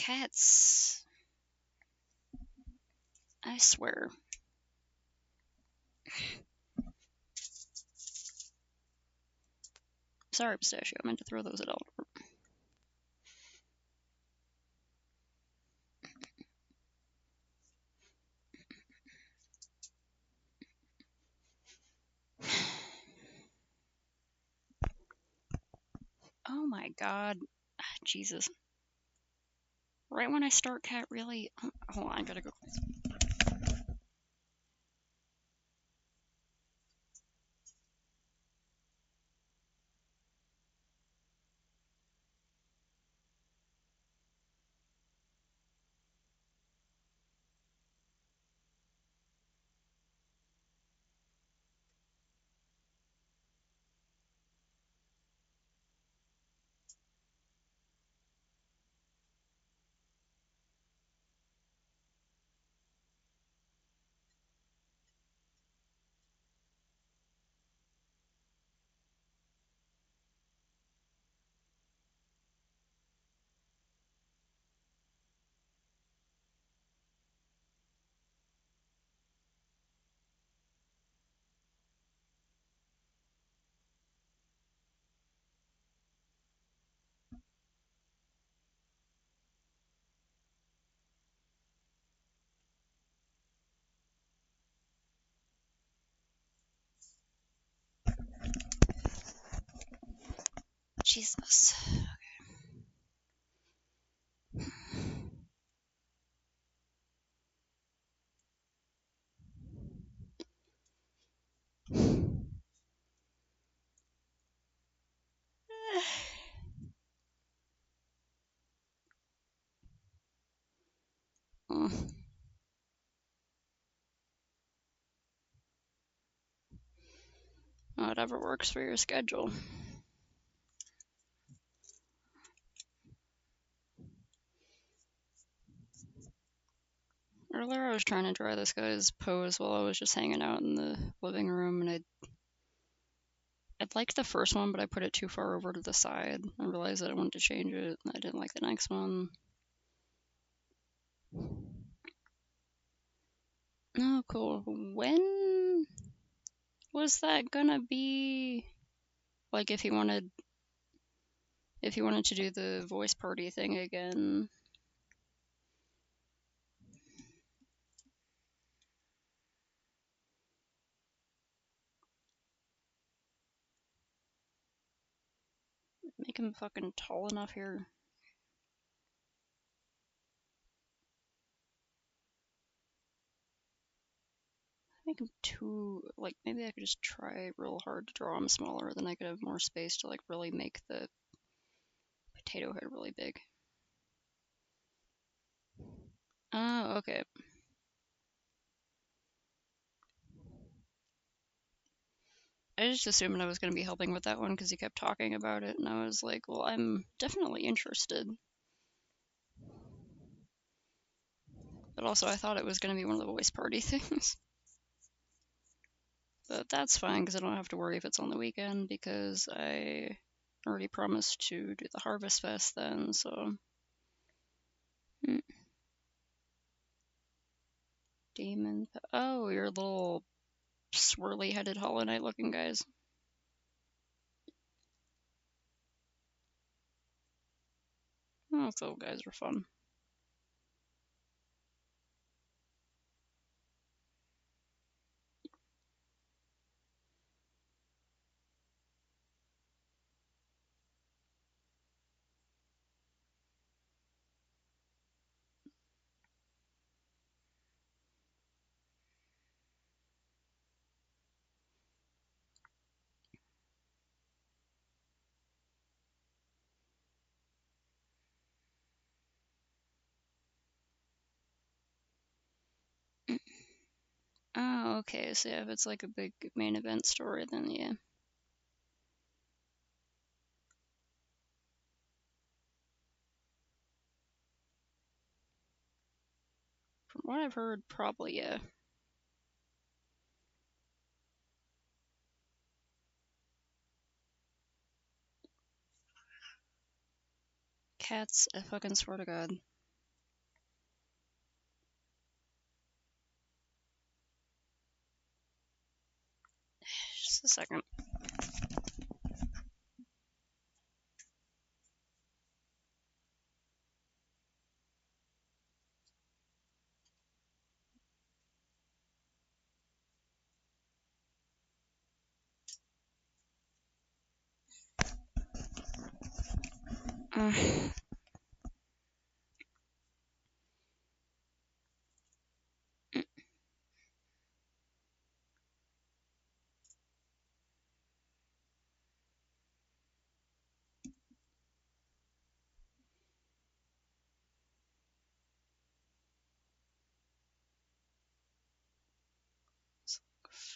cats. I swear. Sorry, Pistachio. I meant to throw those at Albert. Oh my god. Jesus. Right when I start cat, really? Hold on, I gotta go. Jesus. Whatever works for your schedule. Earlier I was trying to draw this guy's pose while I was just hanging out in the living room, and I liked the first one, but I put it too far over to the side. I realized that I wanted to change it, and I didn't like the next one. Oh, cool. When was that gonna be? Like, if he wanted to do the voice party thing again. Make him fucking tall enough here. Make him too, like, maybe I could just try real hard to draw him smaller, then I could have more space to, like, really make the potato head really big. Oh, okay. I just assumed I was going to be helping with that one because he kept talking about it, and I was like, well, I'm definitely interested. But also, I thought it was going to be one of the voice party things. But that's fine because I don't have to worry if it's on the weekend because I already promised to do the Harvest Fest then, so. Demon. Oh, your little swirly headed Hollow Knight looking guys. Oh, those little guys are fun. Oh, okay. So yeah, if it's like a big main event story, then yeah. From what I've heard, probably yeah. Cats, I fucking swear to God. Just a second. Uh,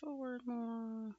forward more.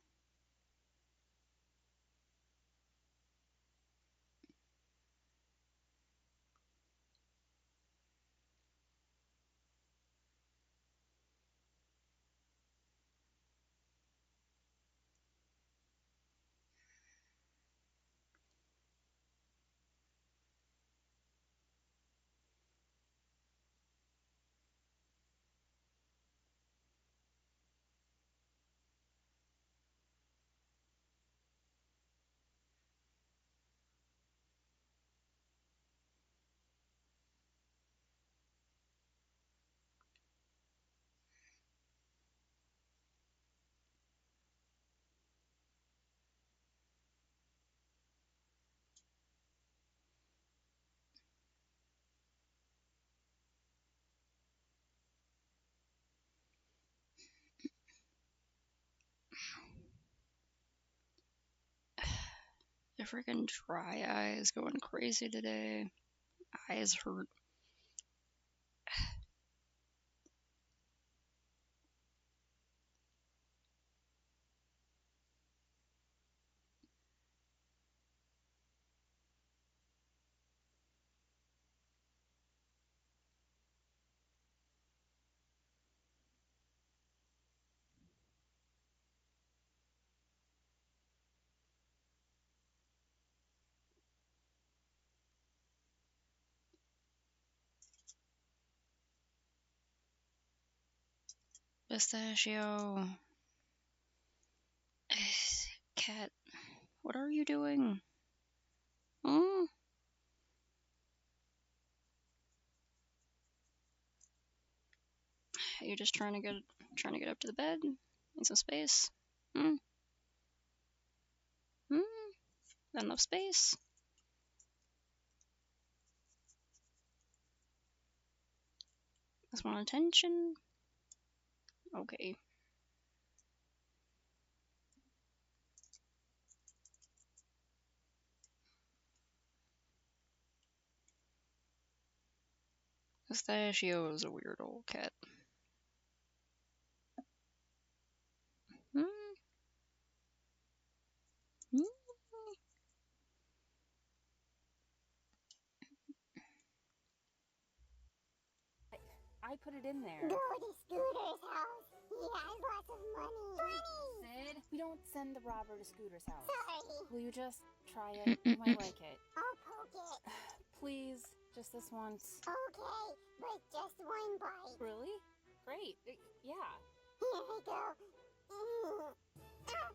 The freaking dry eye is going crazy today. Eyes hurt. Pistachio. Cat, what are you doing? Hmm? Are you just trying to get up to the bed? Need some space? Hmm? Hmm? Not enough space? Just want attention? Okay. Pistachio is a weird old cat. Hmm? Hmm? I put it in there. Go to Scooter's house. He has lots of money. Sid, we don't send the robber to Scooter's house. Sorry. Will you just try it? You might like it. I'll poke it. Please, just this once. Okay, but just one bite. Really? Great. Yeah. Here we go. It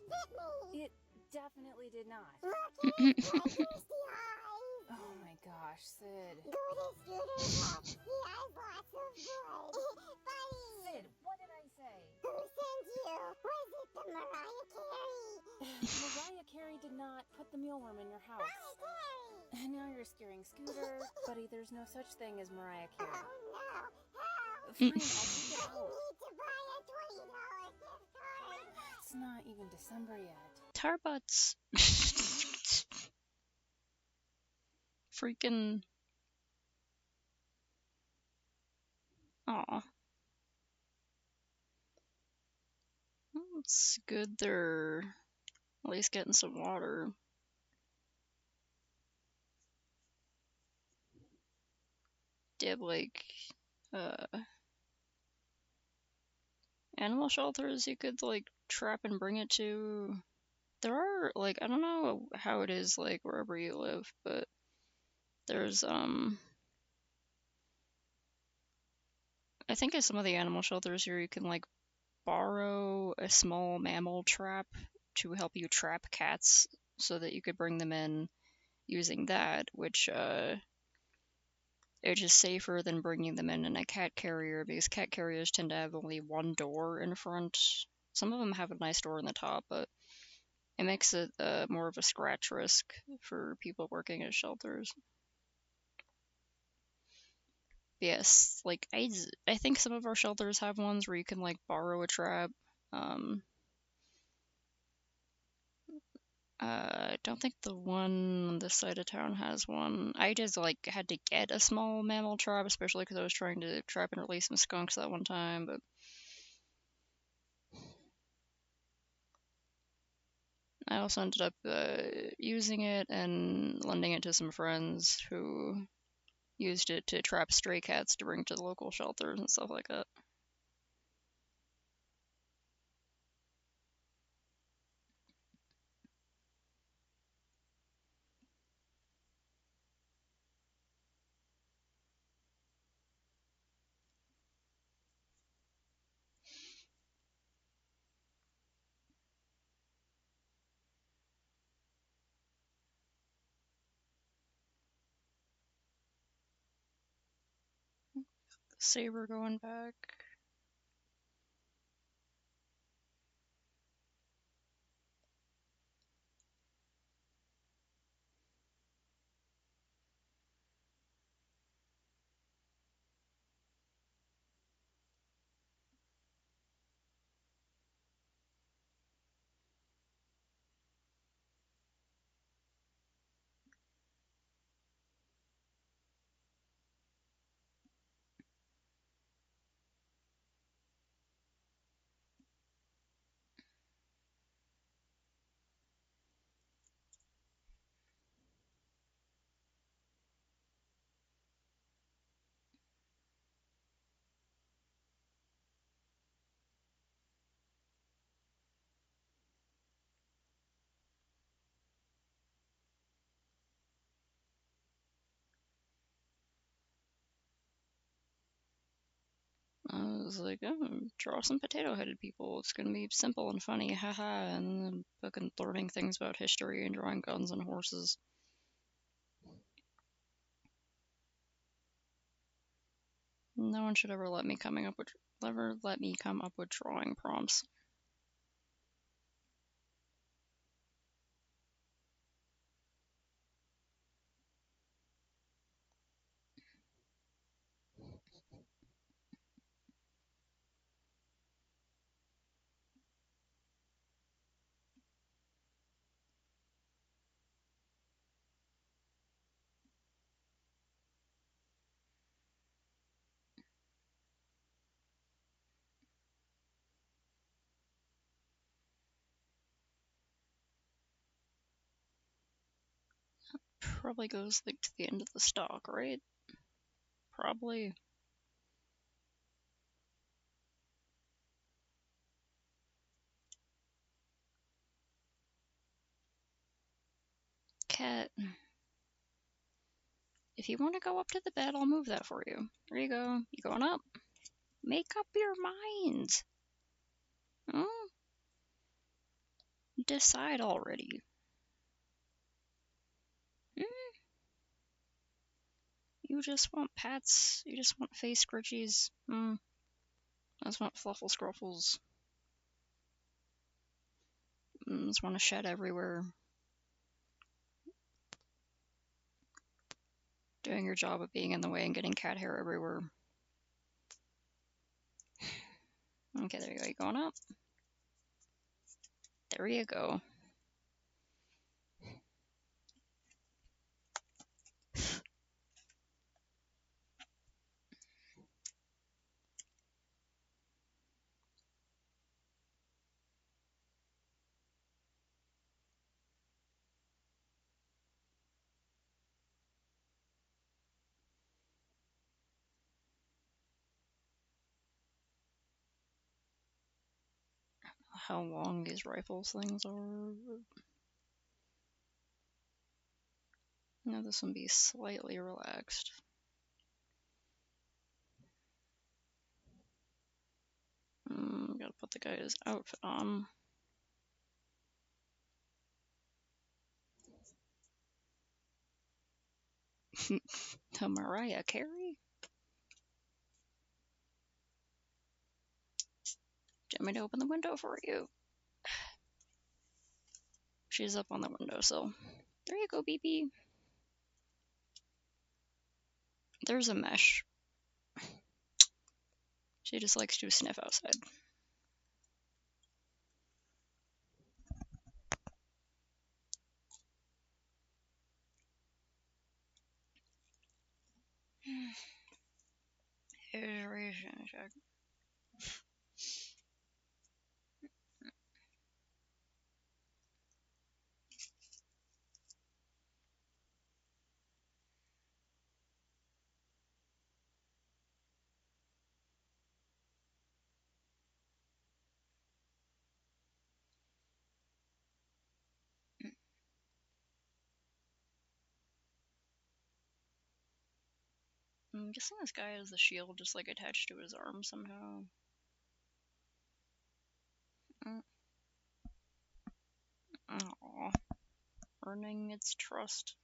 bit me. It definitely did not. Look at his bloodthirsty eyes. Oh my gosh, Sid. Go to Scooter's house. He has lots of blood. Buddy. Sid, what did I say? Who sent you? Was it the Mariah Carey? Mariah Carey did not put the mealworm in your house. Mariah Carey. And now you're scaring Scooter. Buddy, there's no such thing as Mariah Oh Carey. no. Help. Fine, I'll take it I out. need to buy a $20 gift card. It's not even December yet. Tarbutts. Freaking. Aw. It's good they're at least getting some water. Do you have like animal shelters you could like trap and bring it to? There are like, I don't know how it is like wherever you live, but there's I think at some of the animal shelters here you can like borrow a small mammal trap to help you trap cats so that you could bring them in using that, which it's just safer than bringing them in a cat carrier because cat carriers tend to have only one door in front. Some of them have a nice door in the top, but it makes it more of a scratch risk for people working at shelters. Yes, like I think some of our shelters have ones where you can like borrow a trap. I don't think the one on this side of town has one. I just like had to get a small mammal trap, especially because I was trying to trap and release some skunks that one time. But I also ended up using it and lending it to some friends who used it to trap stray cats to bring to the local shelters and stuff like that. Saber going back. I was like, oh, draw some potato-headed people. It's gonna be simple and funny, haha. And then fucking learning things about history and drawing guns and horses. No one should ever let me come up with drawing prompts. Probably goes like to the end of the stalk, right? Probably. Cat. If you want to go up to the bed, I'll move that for you. There you go. You going up? Make up your mind. Hmm? Decide already. Hmm? You just want pats. You just want face scrunchies. Hmm. I just want fluffle scruffles. I just want a shed everywhere. Doing your job of being in the way and getting cat hair everywhere. Okay, there you go. You going up? There you go. How long these rifles things are. Now this one be slightly relaxed. Gotta put the guy's outfit on. To Mariah Carey? Do you want me to open the window for you? She's up on the windowsill. There you go, BB. There's a mesh. She just likes to sniff outside. Iteration check. I'm guessing this guy has the shield just like attached to his arm somehow. Aww. Earning its trust.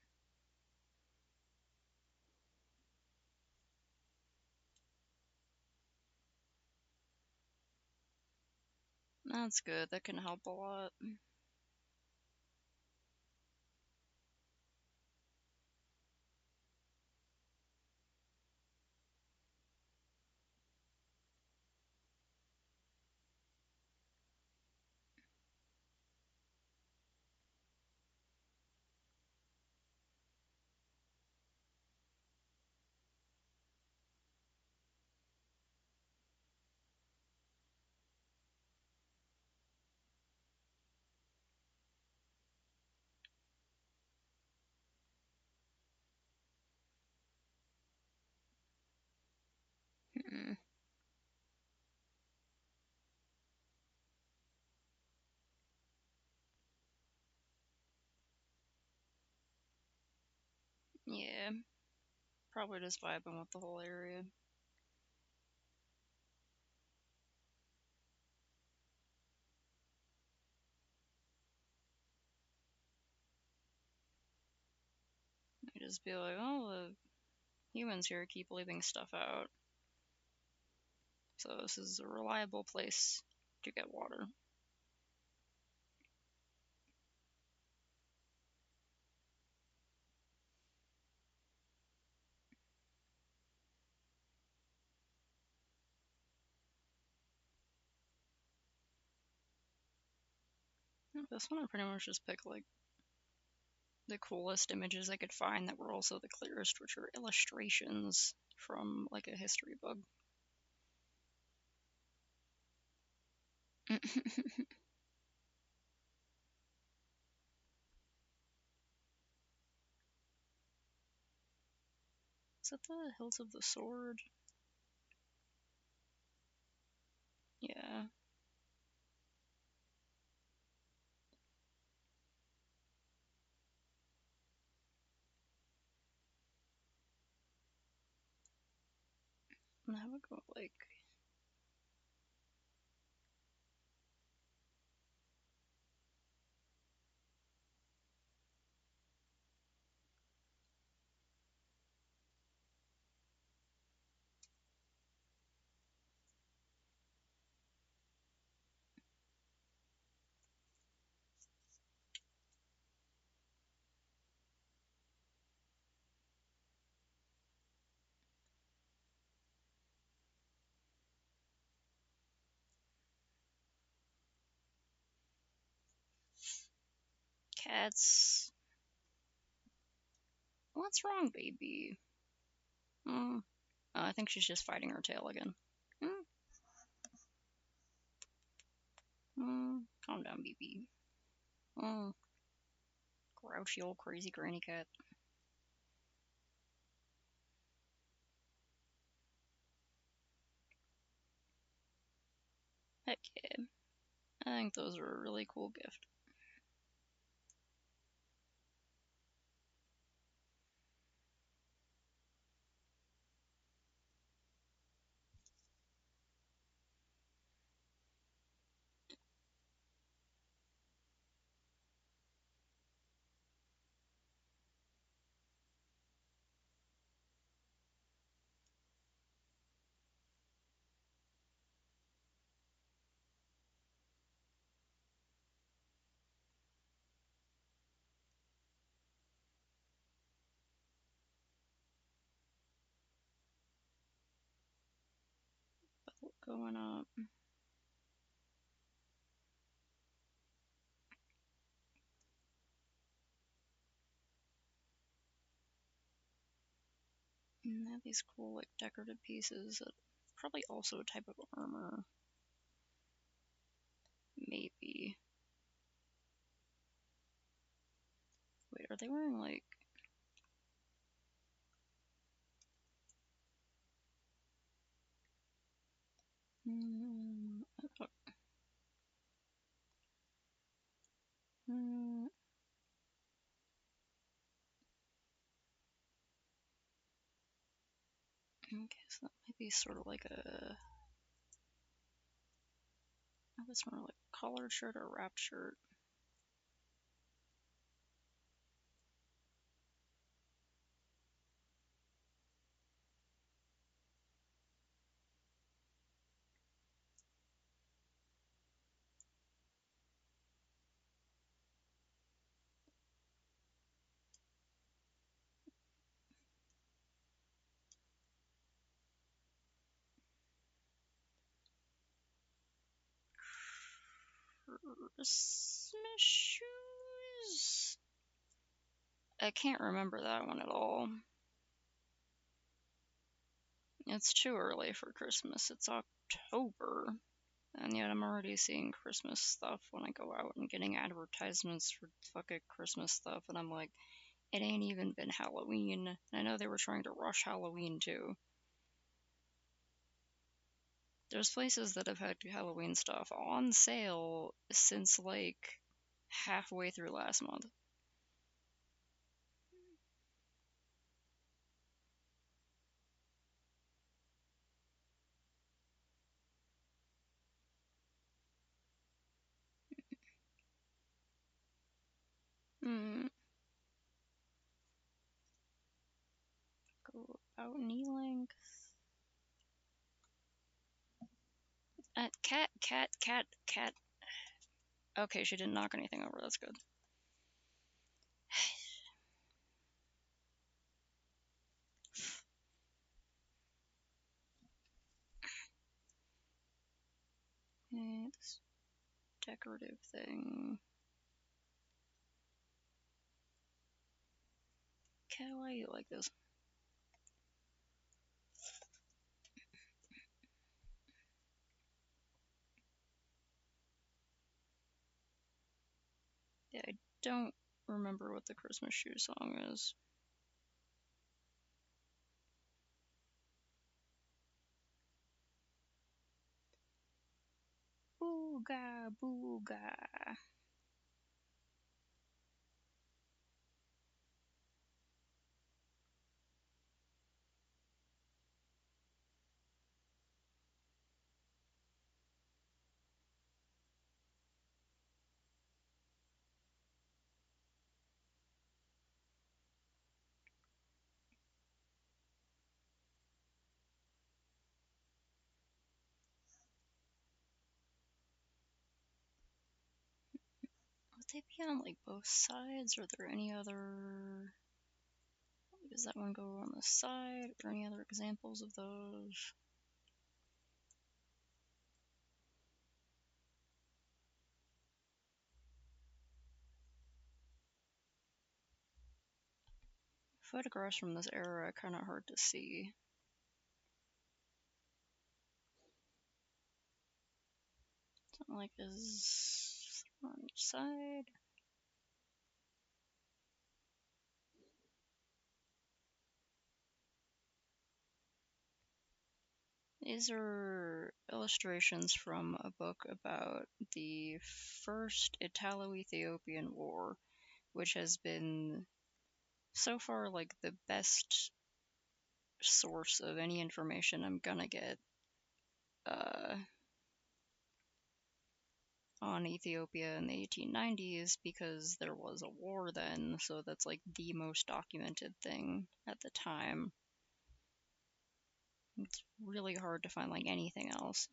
That's good, that can help a lot. Hmm. Yeah. Probably just vibing with the whole area. I just be like, oh, the humans here keep leaving stuff out. So this is a reliable place to get water. This one I pretty much just picked like the coolest images I could find that were also the clearest, which are illustrations from like a history book. Is that the Hills of the Sword? Yeah. And I would go like cats. What's wrong, baby? Oh, I think she's just fighting her tail again. Calm down, baby. Oh, grouchy old crazy granny cat. Heck yeah. I think those are a really cool gift. going up. And they have these cool, like, decorative pieces that probably also a type of armor. Maybe. Wait, are they wearing, like... Okay, so that might be sort of like a... Oh, that's more like a collared shirt or wrapped shirt. Christmas shoes? I can't remember that one at all. It's too early for Christmas. It's October. And yet I'm already seeing Christmas stuff when I go out and getting advertisements for fucking Christmas stuff. And I'm like, it ain't even been Halloween. And I know they were trying to rush Halloween too. There's places that have had Halloween stuff on sale since like halfway through last month. Hmm. Go about knee length. Cat. Okay, she didn't knock anything over. That's good. Okay, this decorative thing. Cat, why you like this? Yeah, I don't remember what the Christmas shoe song is. Booga, booga. Would they be on like both sides? Or are there any other... Does that one go on the side? Are there any other examples of those? Photographs from this era are kind of hard to see. Something like is on each side. These are illustrations from a book about the First Italo-Ethiopian War, which has been so far like the best source of any information I'm gonna get on Ethiopia in the 1890s, because there was a war then, so that's like the most documented thing at the time. It's really hard to find like anything else.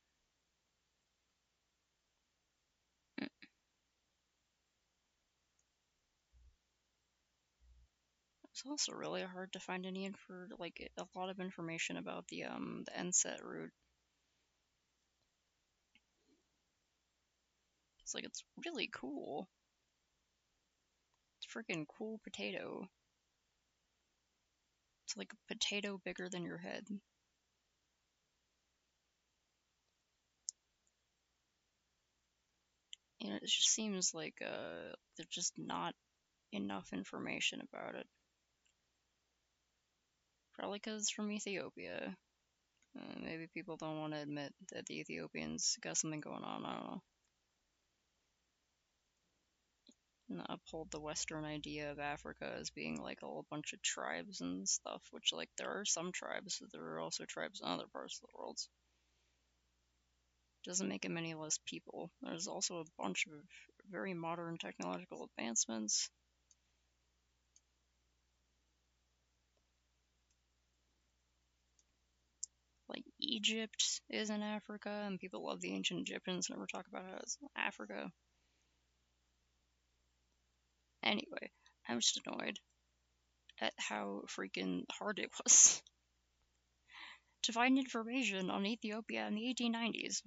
It's also really hard to find like a lot of information about the Enset route. It's like, it's really cool. It's a freaking cool potato. It's like a potato bigger than your head. And it just seems like there's just not enough information about it. Probably because it's from Ethiopia. Maybe people don't want to admit that the Ethiopians got something going on. I don't know. And uphold the Western idea of Africa as being like a whole bunch of tribes and stuff, which, like, there are some tribes, but there are also tribes in other parts of the world. Doesn't make them any less people. There's also a bunch of very modern technological advancements. Like, Egypt is in Africa, and people love the ancient Egyptians, never talk about it as Africa. Anyway, I'm just annoyed at how freaking hard it was to find information on Ethiopia in the 1890s,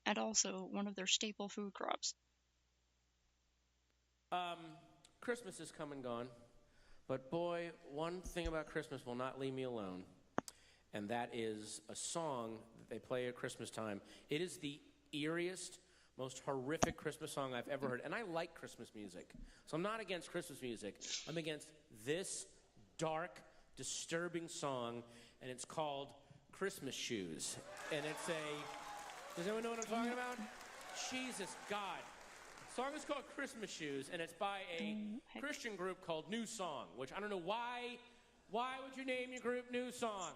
and also one of their staple food crops. Christmas is come and gone, but boy, one thing about Christmas will not leave me alone, and that is a song that they play at Christmas time. It is the eeriest, most horrific Christmas song I've ever heard, and I like Christmas music, so I'm not against Christmas music. I'm against this dark, disturbing song, and it's called Christmas Shoes, and it's does anyone know what I'm talking about? Jesus, God. The song is called Christmas Shoes, and it's by a Christian group called New Song, which I don't know why would you name your group New Song?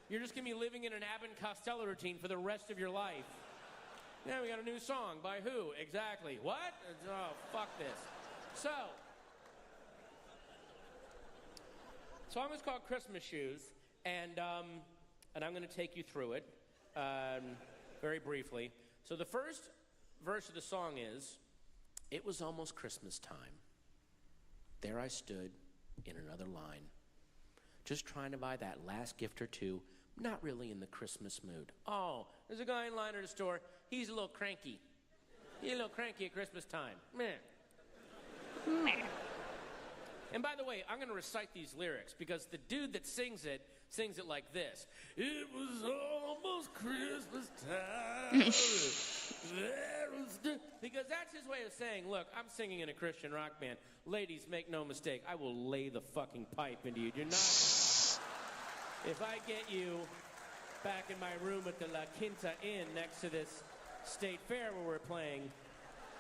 You're just going to be living in an Abbott and Costello routine for the rest of your life. Yeah, we got a new song. By who? Exactly. What? Oh, fuck this. So, the song is called Christmas Shoes, and I'm going to take you through it very briefly. So the first verse of the song is, "It was almost Christmas time. There I stood in another line, just trying to buy that last gift or two, not really in the Christmas mood. Oh, there's a guy in line at the store. He's a little cranky. He's a little cranky at Christmas time. Meh. Meh. And by the way, I'm going to recite these lyrics because the dude that sings it like this. It was almost Christmas time. Because that's his way of saying, look, I'm singing in a Christian rock band. Ladies, make no mistake, I will lay the fucking pipe into you. You're not... If I get you back in my room at the La Quinta Inn next to this state fair where we're playing,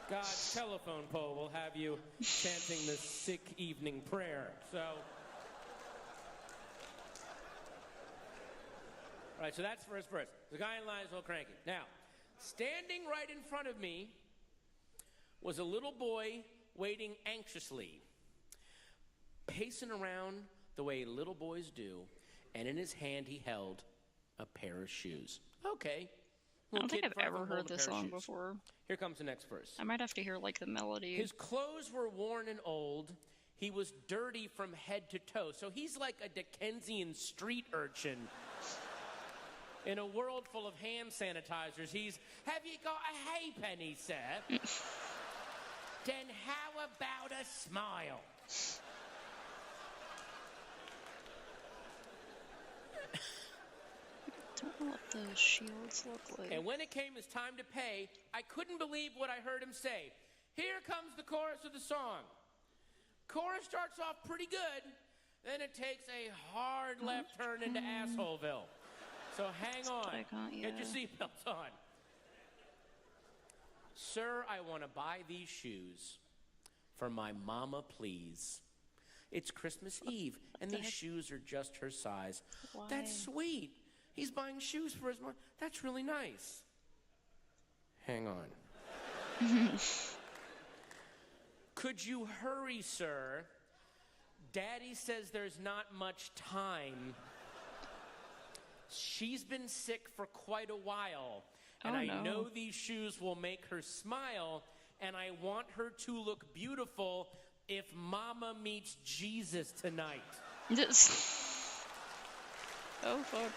God's telephone pole will have you chanting the sick evening prayer. So, all right, so that's the first verse. The guy in line is a little cranky. Now, standing right in front of me was a little boy waiting anxiously, pacing around the way little boys do, and in his hand he held a pair of shoes. Okay. I don't think I've ever heard this song before. Here comes the next verse. I might have to hear, like, the melody. His clothes were worn and old. He was dirty from head to toe. So he's like a Dickensian street urchin in a world full of hand sanitizers. He's, have you got a halfpenny, sir? Then how about a smile? I don't know what the shields look like. And when it came his time to pay, I couldn't believe what I heard him say. Here comes the chorus of the song. Chorus starts off pretty good, then it takes a hard left turn into Assholeville. So hang on. Get your seatbelts on. Sir, I want to buy these shoes for my mama, please. It's Christmas Eve, and these shoes are just her size. Why? That's sweet. He's buying shoes for his mom. That's really nice. Hang on. Could you hurry, sir? Daddy says there's not much time. She's been sick for quite a while, and I know these shoes will make her smile, and I want her to look beautiful if Mama meets Jesus tonight. Oh, fuck.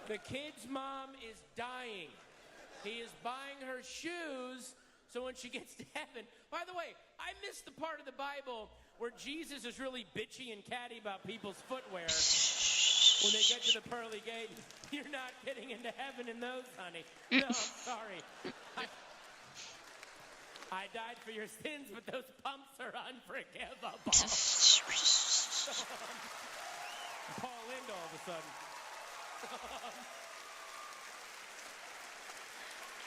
The kid's mom is dying. He is buying her shoes so when she gets to heaven. By the way, I missed the part of the Bible where Jesus is really bitchy and catty about people's footwear. When they get to the pearly gate, you're not getting into heaven in those, honey. No, I'm sorry. I died for your sins, but those pumps are unforgivable. Paul Lind all of a sudden.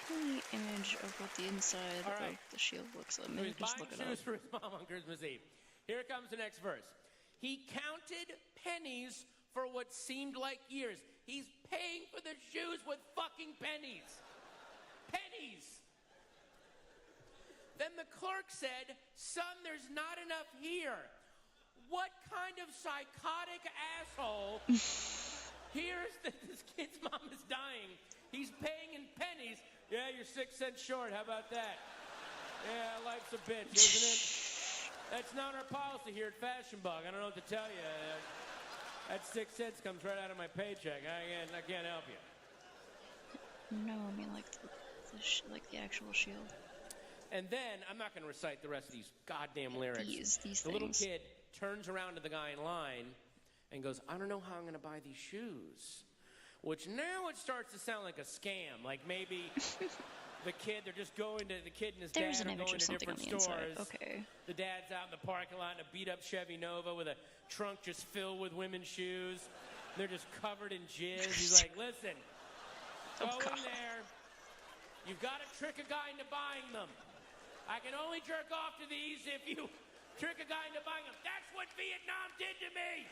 Any image of what the inside All right. of the shield looks like? So Maybe he's just buying look it up. shoes for his mom on Christmas Eve. Here comes the next verse. He counted pennies for what seemed like years. He's paying for the shoes with fucking pennies. Pennies. Then the clerk said, "Son, there's not enough here." What kind of psychotic asshole hears that this kid's mom is dying? He's paying in pennies. Yeah, you're 6 cents short. How about that? Yeah, life's a bitch, isn't it? That's not our policy here at Fashion Bug. I don't know what to tell you. That 6 cents comes right out of my paycheck. I can't help you. No, I mean like the actual shield. And then, I'm not going to recite the rest of these goddamn lyrics. These the little things. kid turns around to the guy in line and goes, "I don't know how I'm going to buy these shoes." Which now it starts to sound like a scam. Like maybe the kid, they're just going to, the kid and his There's dad an are image going of to something on different the stores. inside. Okay. The dad's out in the parking lot in a beat-up Chevy Nova with a trunk just filled with women's shoes. They're just covered in jizz. He's like, "Listen, go in there. You've got to trick a guy into buying them. I can only jerk off to these if you trick a guy into buying them. That's what Vietnam did to me."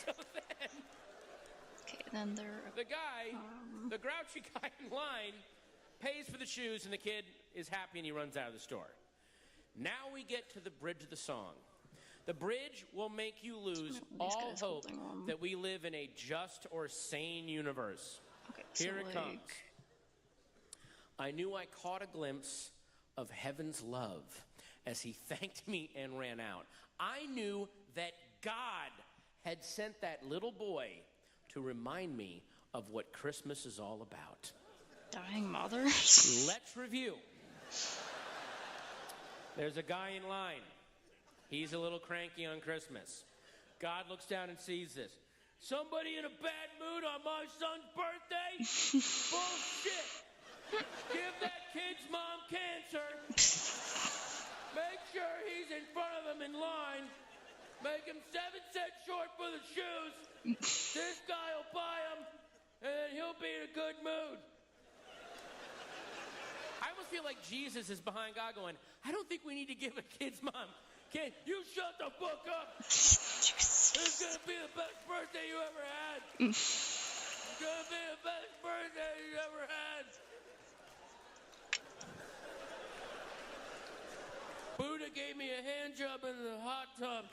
So then, Okay, then they're the guy, the grouchy guy in line, pays for the shoes, and the kid is happy, and he runs out of the store. Now we get to the bridge of the song. The bridge will make you lose all guys hope holding on. that we live in a just or sane universe. okay. Here so it like, comes. I knew I caught a glimpse of heaven's love as he thanked me and ran out. I knew that God had sent that little boy to remind me of what Christmas is all about. Dying mothers. Let's review. There's a guy in line. He's a little cranky on Christmas. God looks down and sees this. Somebody in a bad mood on my son's birthday? Bullshit. Give that kid's mom cancer. Make sure he's in front of him in line. Make him 7 cents short for the shoes. This guy will buy them, and then he'll be in a good mood. I almost feel like Jesus is behind God going, "I don't think we need to give a kid's mom. Kid, you shut the fuck up. This is going to be the best birthday you ever had. It's going to be the best birthday you ever had." Buddha gave me a hand job in the hot tub.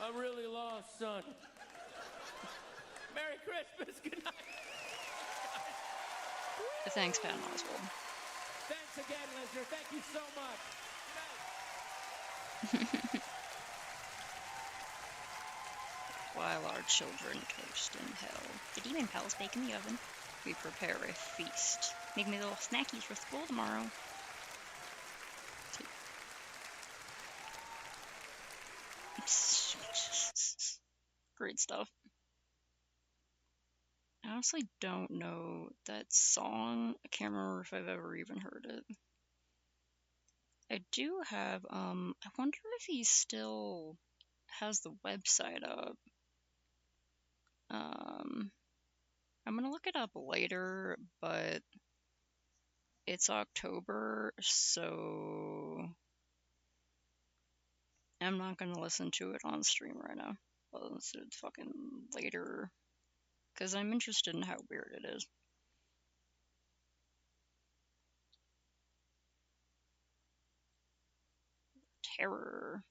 I'm really lost, son. Merry Christmas. Good night. Thanks, Patton Oswalt. Thanks again, listener. Thank you so much. While our children toast in hell, the demon pals bake in the oven. We prepare a feast. Make me little snackies for school tomorrow. Great stuff. I honestly don't know that song. I can't remember if I've ever even heard it. I do have, I wonder if he still has the website up. I'm gonna look it up later, but it's October, so I'm not gonna listen to it on stream right now. I'll listen to it fucking later, because I'm interested in how weird it is. Terror.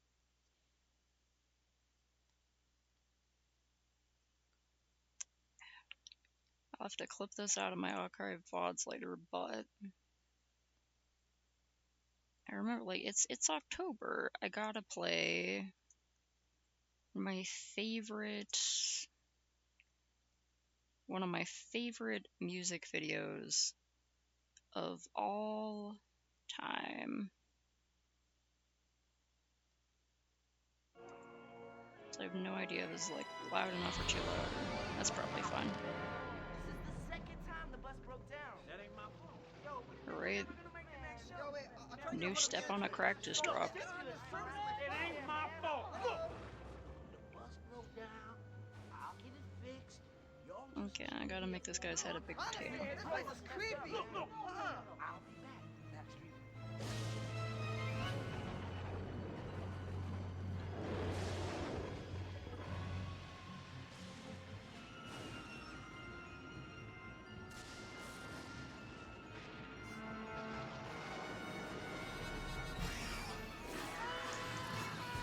I'll have to clip this out of my archive VODs later, but I remember, like, it's October. I gotta play my favorite one of my favorite music videos of all time. So I have no idea if this is like loud enough or too loud. That's probably fine. This is the second time the bus broke down. That ain't my fault. Yo, Alright, we're gonna make the next show. Yo, wait, I'll try to new get step on a crack just dropped. It ain't my fault. Look. The bus broke down. I'll get it fixed. Y'all just Okay, I gotta make this guy's head a big potato. This place is creepy. Look. I'll be back. Backstreet.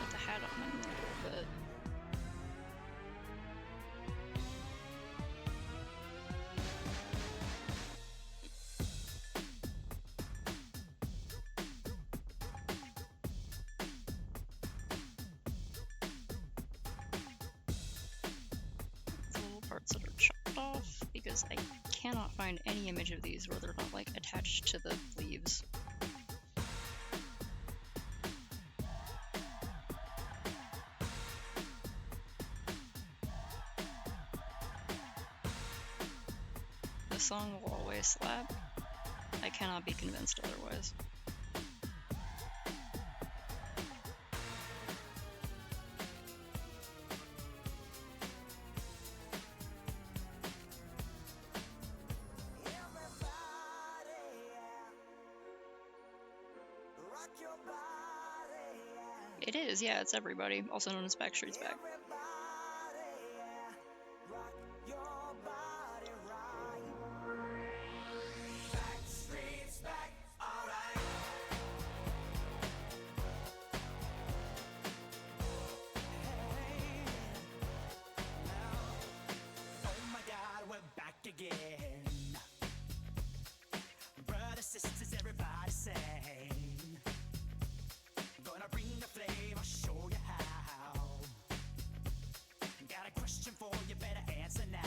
Put the hat on him a little bit. The little parts that are chopped off because I cannot find any image of these where they're not like attached to the leaves. The song will always slap. I cannot be convinced otherwise. It is, yeah, it's everybody, also known as Backstreet's Back. Oh my God, we're back again. Brothers, sisters, everybody sing. Gonna bring the flame, I'll show you how. Got a question for you, better answer now.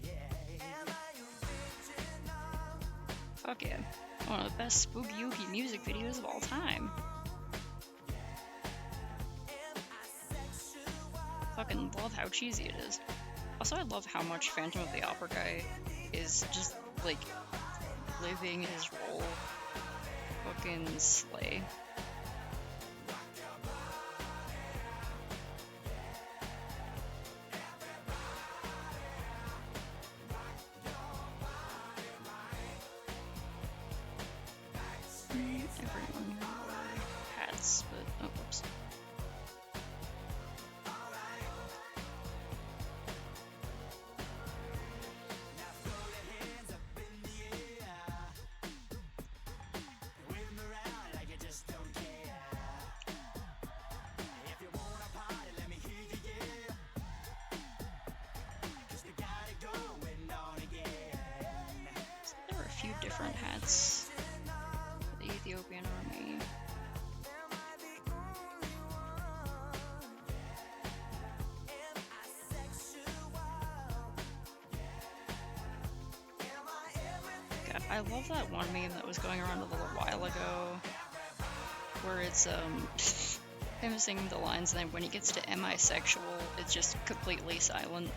Yeah. Am I original? Fuck yeah. One of the best spooky ooky music videos of all time. Fucking love how cheesy it is. Also, I love how much Phantom of the Opera guy is just, like, living his role. Fucking slay. Everyone wore hats, but oh, whoops. There were a few different hats for the Ethiopian army. God, I love that one meme that was going around a little while ago, where it's him singing the lines, and then when he gets to "Am I sexual?" it's just completely silent.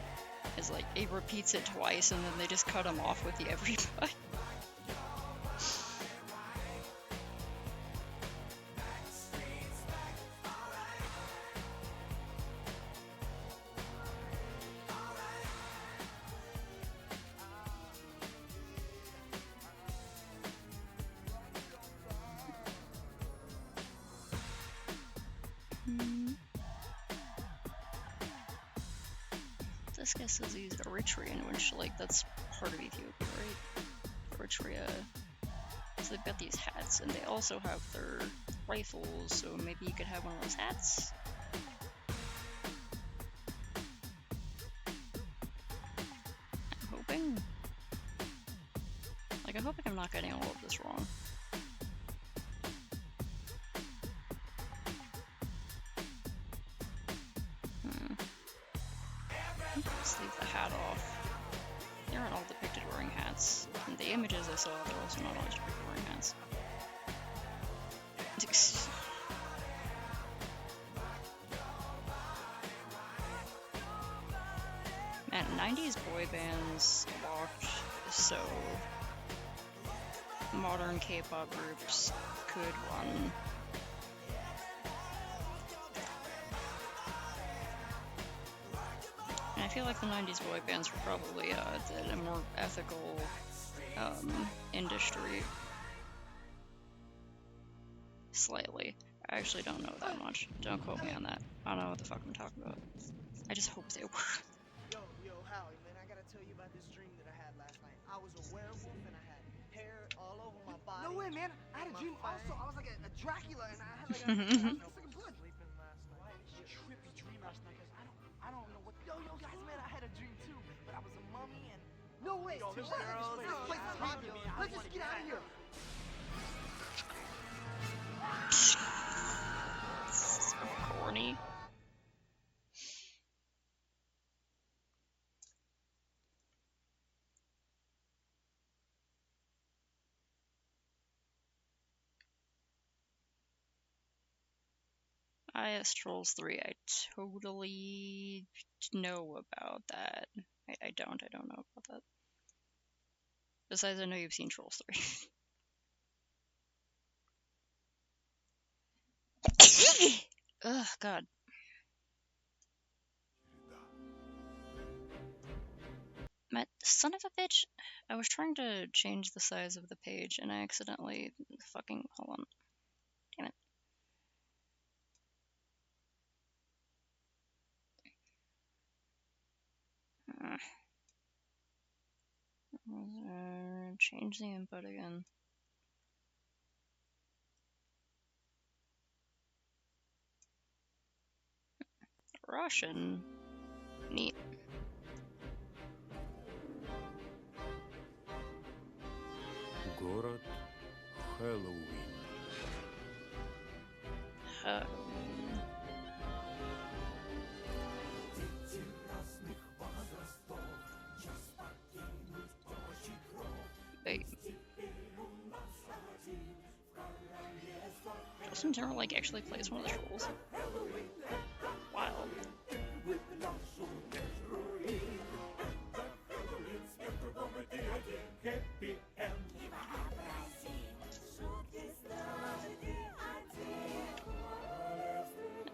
It's like he repeats it twice, and then they just cut him off with the everybody. This guy says he's Eritrean, which, like, that's part of Ethiopia, right? Eritrea. So they've got these hats, and they also have their rifles, so maybe you could have one of those hats? I'm hoping. Like, I'm hoping I'm not getting all of this wrong. Let's leave the hat off. the images I saw, they're also not always very nice. Man, 90s boy bands walked so modern K-pop groups could run. And I feel like the 90s boy bands were probably a more ethical industry. Slightly. I actually don't know that much. Don't quote me on that. I don't know what the fuck I'm talking about. I just hope they were. Yo, Howie, man, I gotta tell you about this dream that I had last night. I was a werewolf and I had hair all over my body. No way, man. I had a dream also. I was like a Dracula and I had like a, I was like a blood. Sleeping last night. It was a trippy dream last night. I don't know what. Yo, guys, man, I had a dream too, but I was a mummy and. No way. Yo, this place is hot. Let's just get out of here. So corny. IS Trolls 3, I totally know about that. I don't know about that. Besides, I know you've seen Trolls 3. Ugh, God. Son of a bitch! I was trying to change the size of the page and I accidentally fucking... Hold on. Damn it. Change the input again. Russian. Neat. Город Хэллоуин. Wait. Justin Timberlake actually plays one of the trolls. Wow.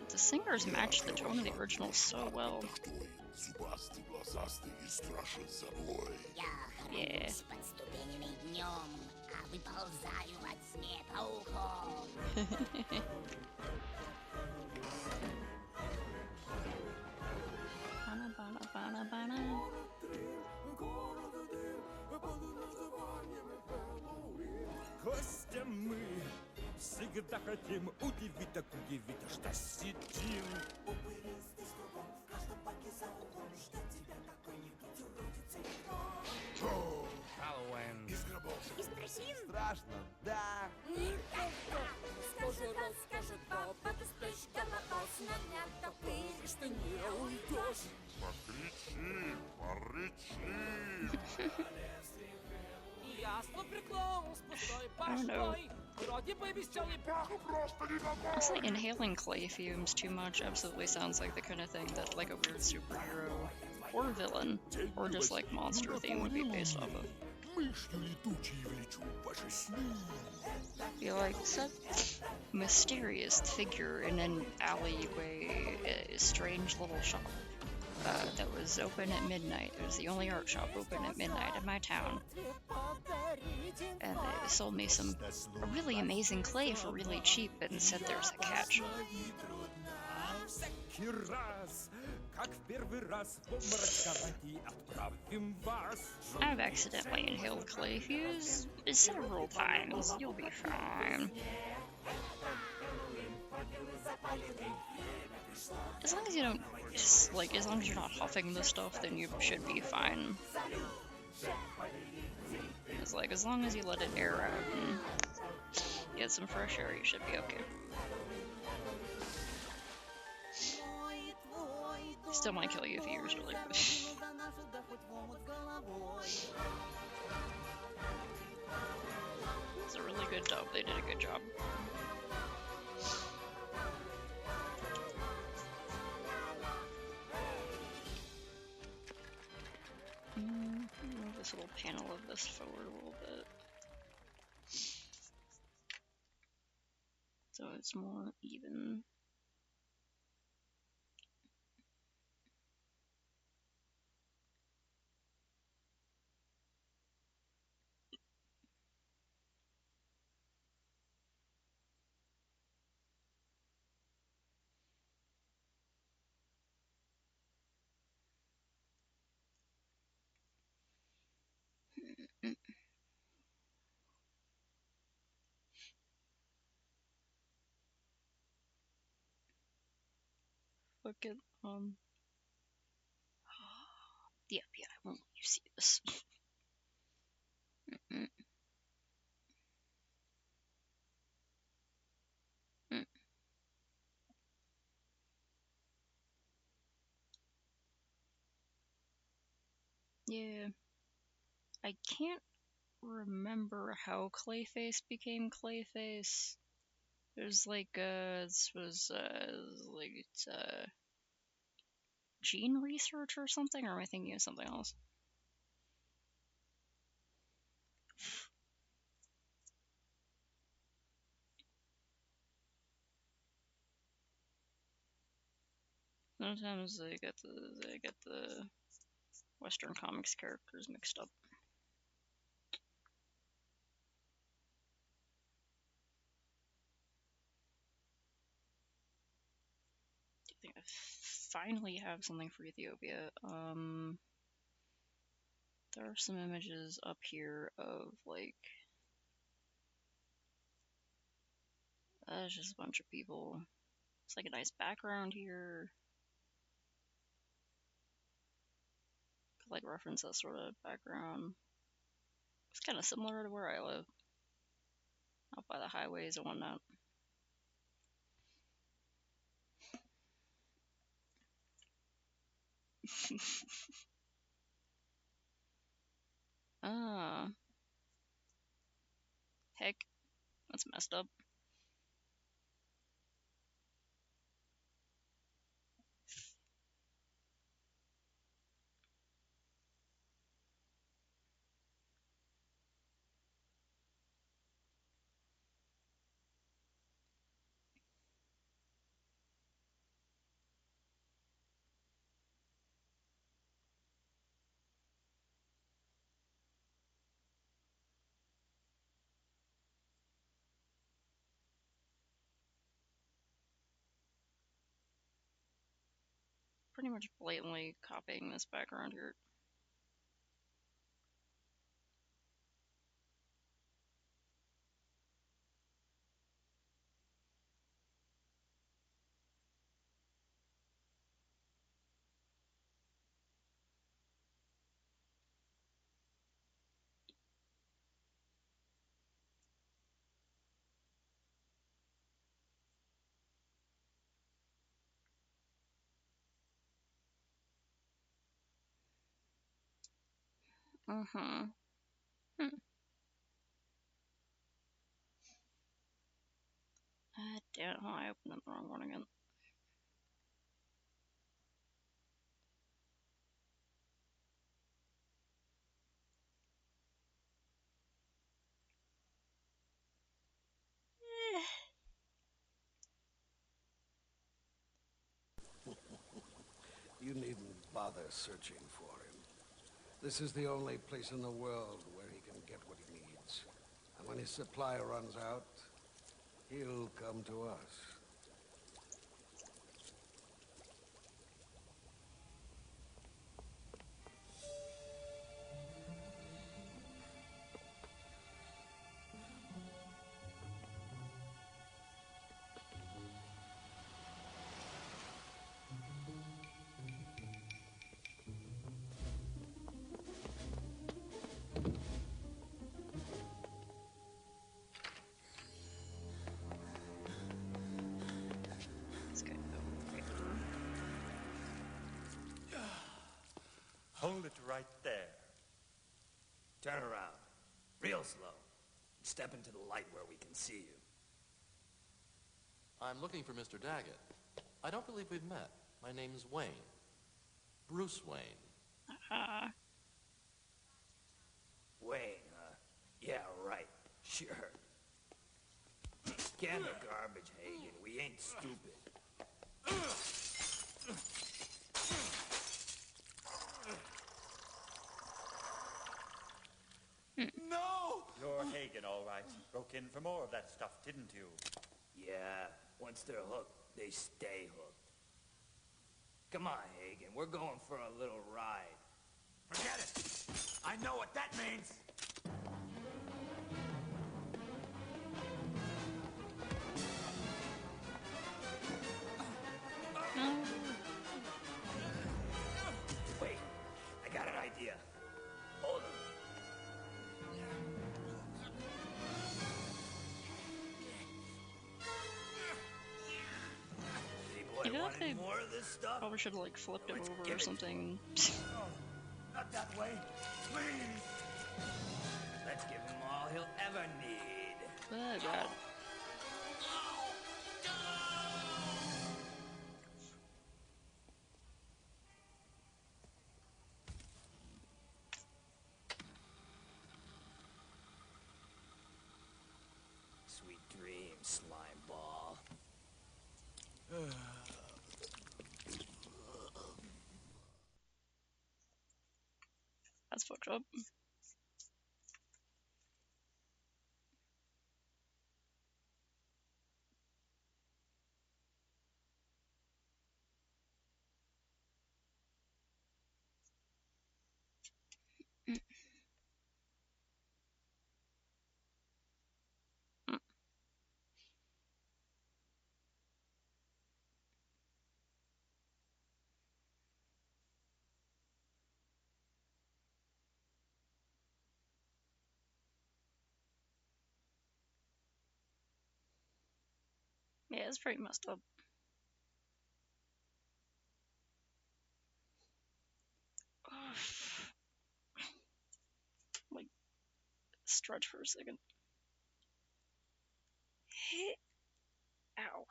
The singers match the tone of the original so well. Yeah. Костя, мы всегда хотим удивить, так удивить, а что сидим. Хэллоуин. Страшно, да. Скажи раз, скажи два, подоспишь, голова снаряд, ты что не уйдешь. Покричи. Ясно приклон с пустой I don't know. башкой. Вроде бы веселый Honestly, inhaling clay fumes too much absolutely sounds like the kind of thing that like a weird superhero or villain or just like monster theme would be based off of. Be like some mysterious figure in an alleyway, a strange little shop that was open at midnight. It was the only art shop open at midnight in my town. And they sold me some really amazing clay for really cheap and said there's a catch. Всякий раз, как в первый раз, в обморок давайте отправим вас. I've accidentally inhaled clay fuse several times. You'll be fine. As long as you don't, like, as long as you're not huffing the stuff, then you should be fine. It's like, as long as you let it air out and get some fresh air, you should be okay. Still might kill you if you use really quick. Good job. They did a good job. Move this little panel of this forward a little bit. So it's more even. Look at yeah, I won't let you see this. Yeah, I can't remember how Clayface became Clayface. There's like this was like it's gene research or something, or am I thinking of something else? Sometimes they get the Western comics characters mixed up. I think I finally have something for Ethiopia. There are some images up here of like it's just a bunch of people. It's like a nice background here. Could like reference that sort of background. It's kind of similar to where I live, out by the highways and whatnot. Ah, heck, that's messed up. Pretty much blatantly copying this background here. Uh-huh. Damn it, I opened up the wrong one again. You needn't bother searching for him. This is the only place in the world where he can get what he needs. And when his supply runs out, he'll come to us. Hold it right there. Turn around. Real slow. Step into the light where we can see you. I'm looking for Mr. Daggett. I don't believe we've met. My name's Wayne. Bruce Wayne. Wayne, huh? Yeah, right. Sure. Scan the garbage, Hagen. We ain't stupid. No! You're Hagen, all right. Broke in for more of that stuff, didn't you? Yeah, once they're hooked, they stay hooked. Come on, Hagen. We're going for a little ride. Forget it! I know what that means! Wait, I got an idea. Hold on. I feel like they more of this stuff? probably should have like flipped him over or something. Not that way, please. Let's give him all he'll ever need. Oh god. Sweet dreams, slime ball. That's fucked up. Yeah, it's pretty messed up. Like, stretch for a second. Hey. Ow.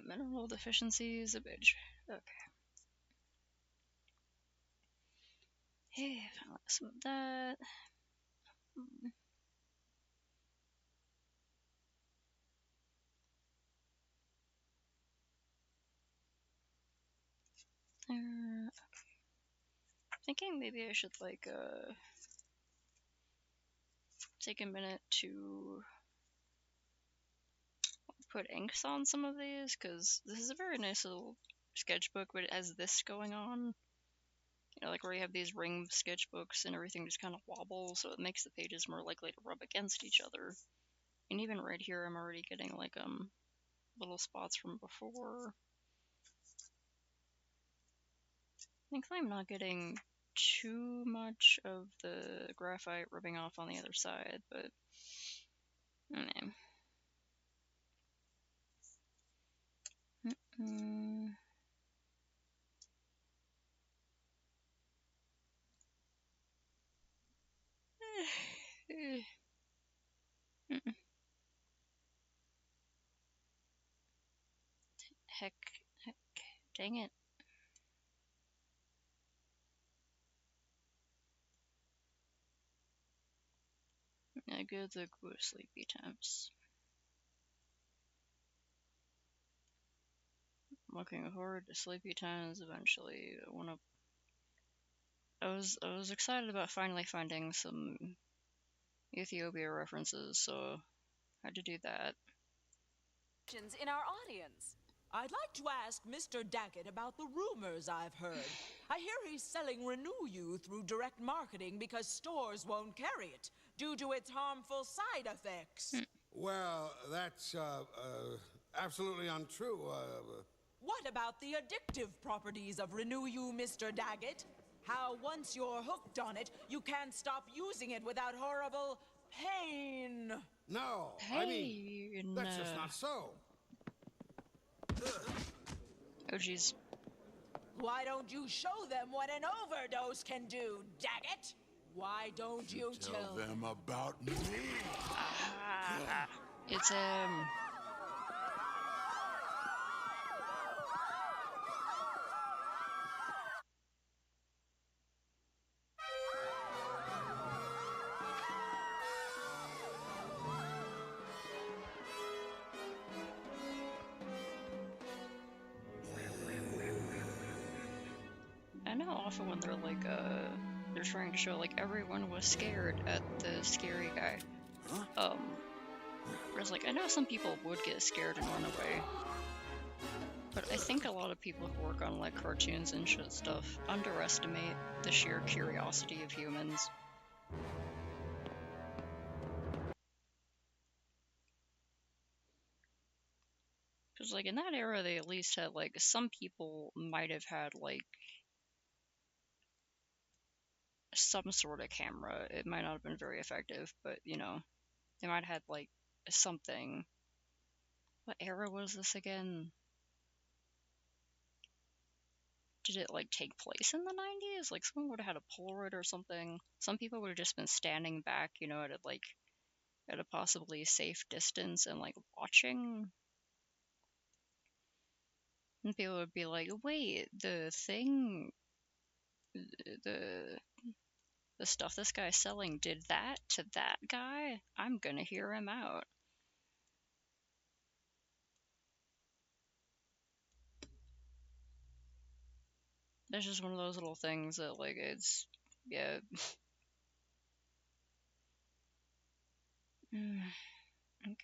Mineral deficiency is a bitch. Okay. Hey, found some of that. Okay. Thinking maybe I should like take a minute to put inks on some of these, because this is a very nice little sketchbook, but it has this going on. You know, like where you have these ring sketchbooks and everything just kind of wobbles, so it makes the pages more likely to rub against each other. And even right here, I'm already getting like little spots from before. Thankfully, I'm not getting too much of the graphite rubbing off on the other side, but heck, dang it. I go to sleepy times. I'm looking forward to sleepy times eventually. I was excited about finally finding some Ethiopia references, so I had to do that. In our audience. I'd like to ask Mr. Daggett about the rumors I've heard. I hear he's selling Renew You through direct marketing because stores won't carry it due to its harmful side effects. Well, that's absolutely untrue. What about the addictive properties of Renew You, Mr. Daggett? How once you're hooked on it, you can't stop using it without horrible pain. No, I mean, that's just not so. Oh, jeez. Why don't you show them what an overdose can do, Daggett? Why don't you Tell them about me. It's I know often when they're like, they're trying to show like everyone was scared at the scary guy. Whereas like I know some people would get scared and run away, but I think a lot of people who work on like cartoons and shit stuff underestimate the sheer curiosity of humans. Because like in that era, they at least had like some people might have had like some sort of camera. It might not have been very effective, but you know, they might have had like something. What era was this again? Did it like take place in the 90s? Like someone would have had a Polaroid or something. Some people would have just been standing back, you know, at a possibly safe distance and like watching. And people would be like, wait, the thing, the stuff this guy's selling did that to that guy? I'm gonna hear him out. That's just one of those little things that, like, it's, yeah. Okay.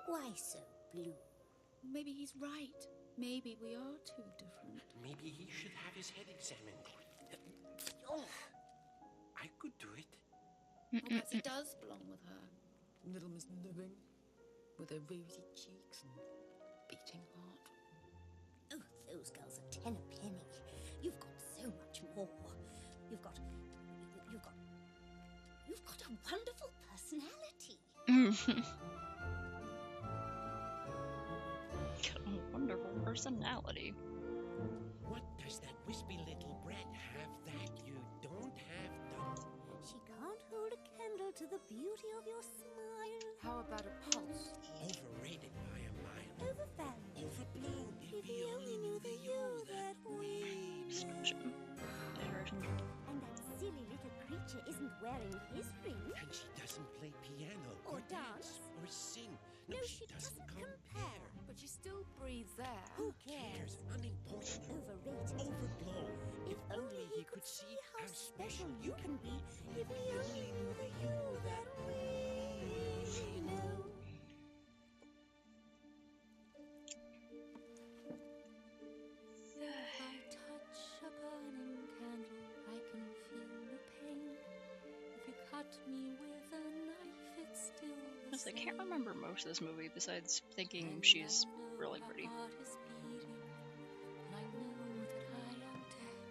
Why so blue? Maybe he's right. Maybe we are too different. Maybe he should have his head examined. Oh, I could do it. Perhaps he does belong with her. Little Miss Living, with her rosy cheeks and beating heart. Oh, those girls are 10 a penny. You've got so much more. You've got a wonderful personality. Got a wonderful personality. What does that wispy little brat have that you don't have, Dot? She can't hold a candle to the beauty of your smile. How about a pulse? Overrated by a mile. Overvalued. Overblown. If we only knew the you that we know. And that silly little creature isn't wearing his ring. And she doesn't play piano Or dance. or sing. No, she doesn't compare. But she still breathes air. Who cares? Unimportant. Overrated. Overblown. If only he could see how special you can be. If we only knew the you that we know. If I touch a burning candle, I can feel the pain. If you cut me with a knife, it's still the I same. can't remember most of this movie besides thinking she's really pretty. My heart is beating, and I know that I am dead.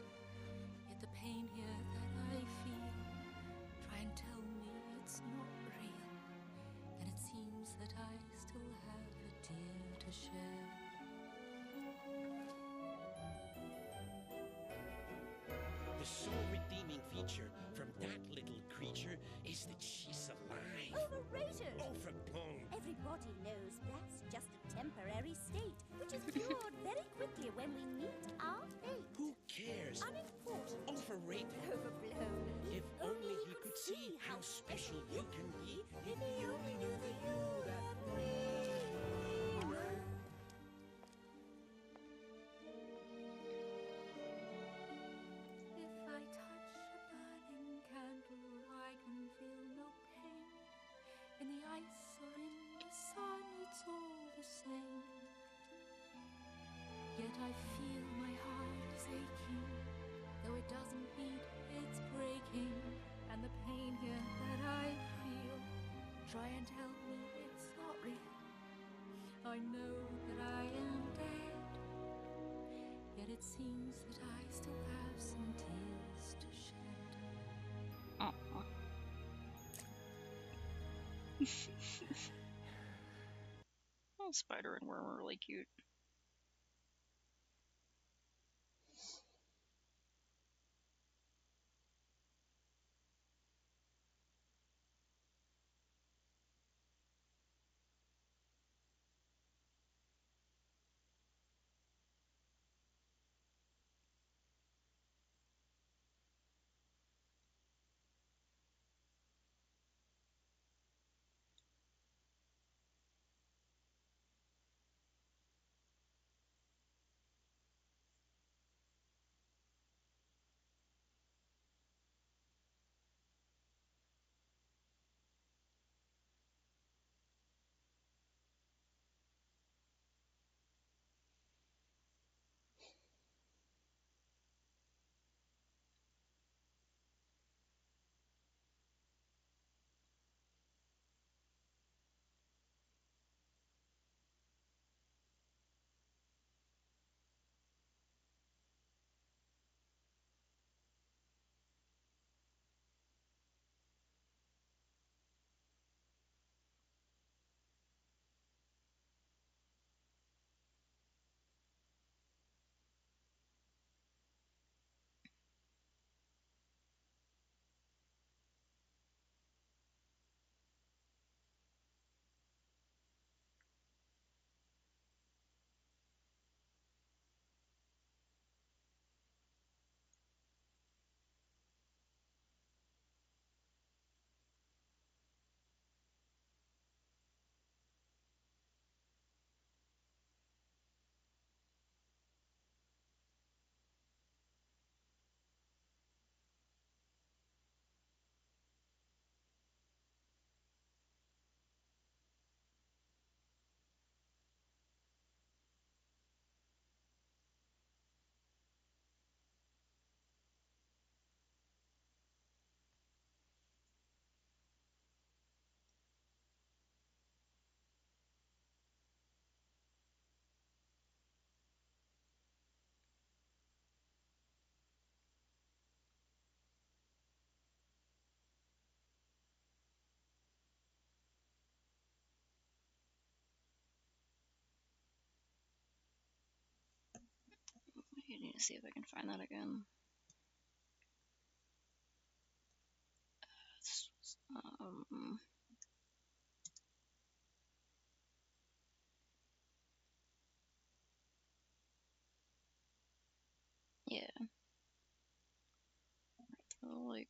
Yet the pain here that I feel, try and tell me it's not real. And it seems that I still have a tear to shed. The sole redeeming feature from that little creature is that she's alive. Overrated! Overblown. Everybody knows that's just a temporary state, which is cured very quickly when we meet our fate. Who cares? Unimportant. Overrated. Overblown. If only he could see how special you can be. If he only knew the you that we know. If I touch a burning candle, I can feel no pain. In the ice or in the sun, it's all the same. Yet I feel my it seems that I still have some tears to shed. Aw. Oh, Spider and Worm are really cute. I need to see if I can find that again. Um, yeah. So, like.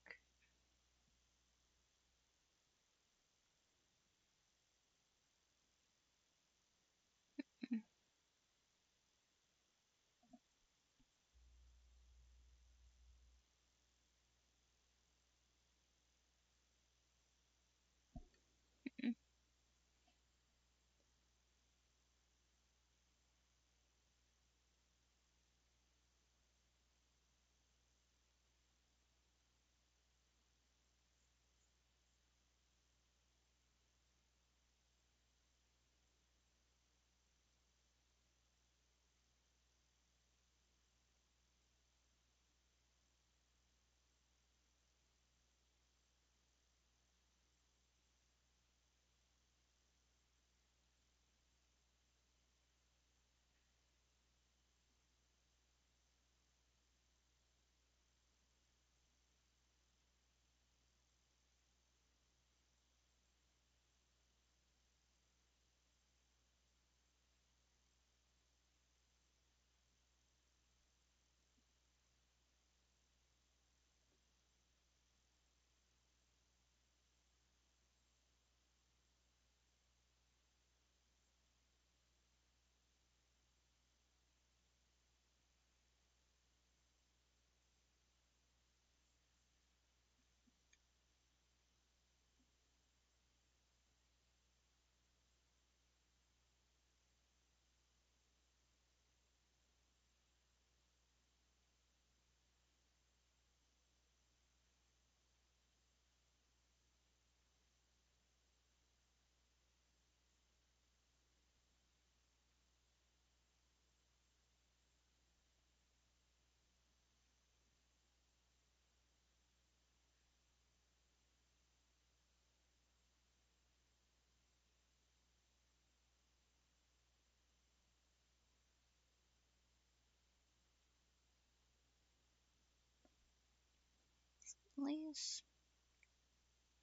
Please.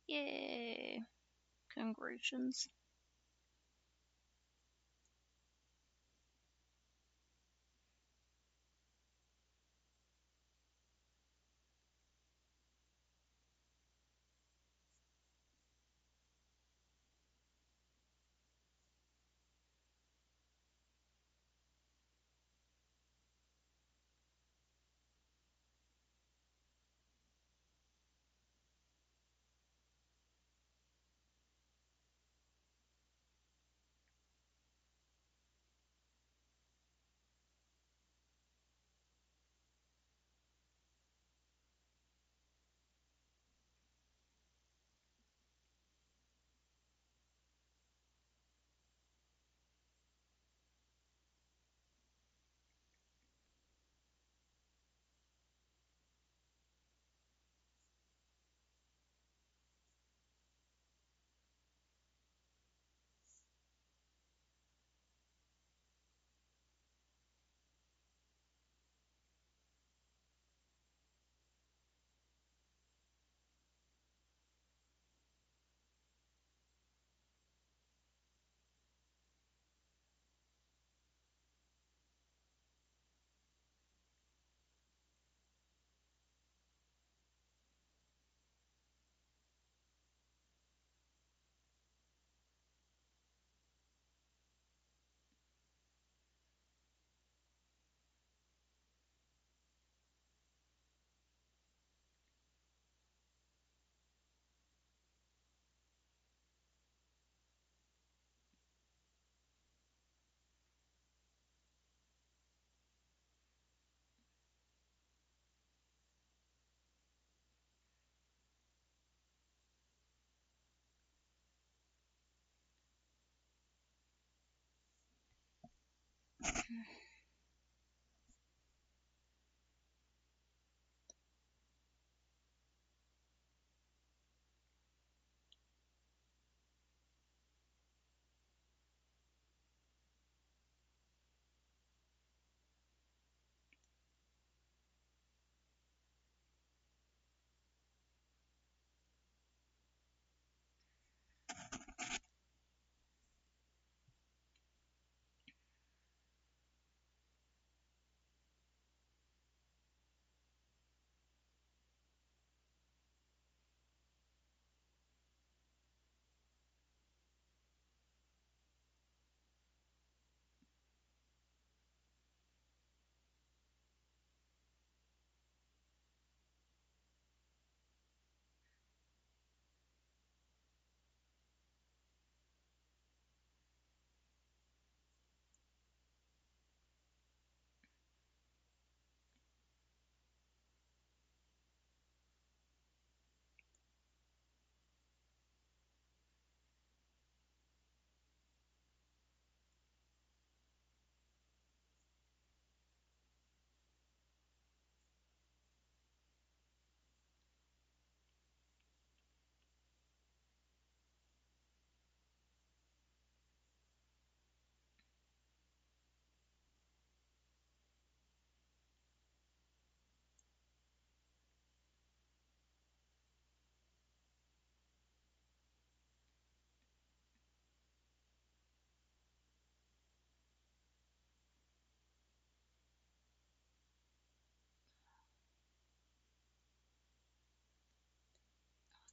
Yay. Congratulations.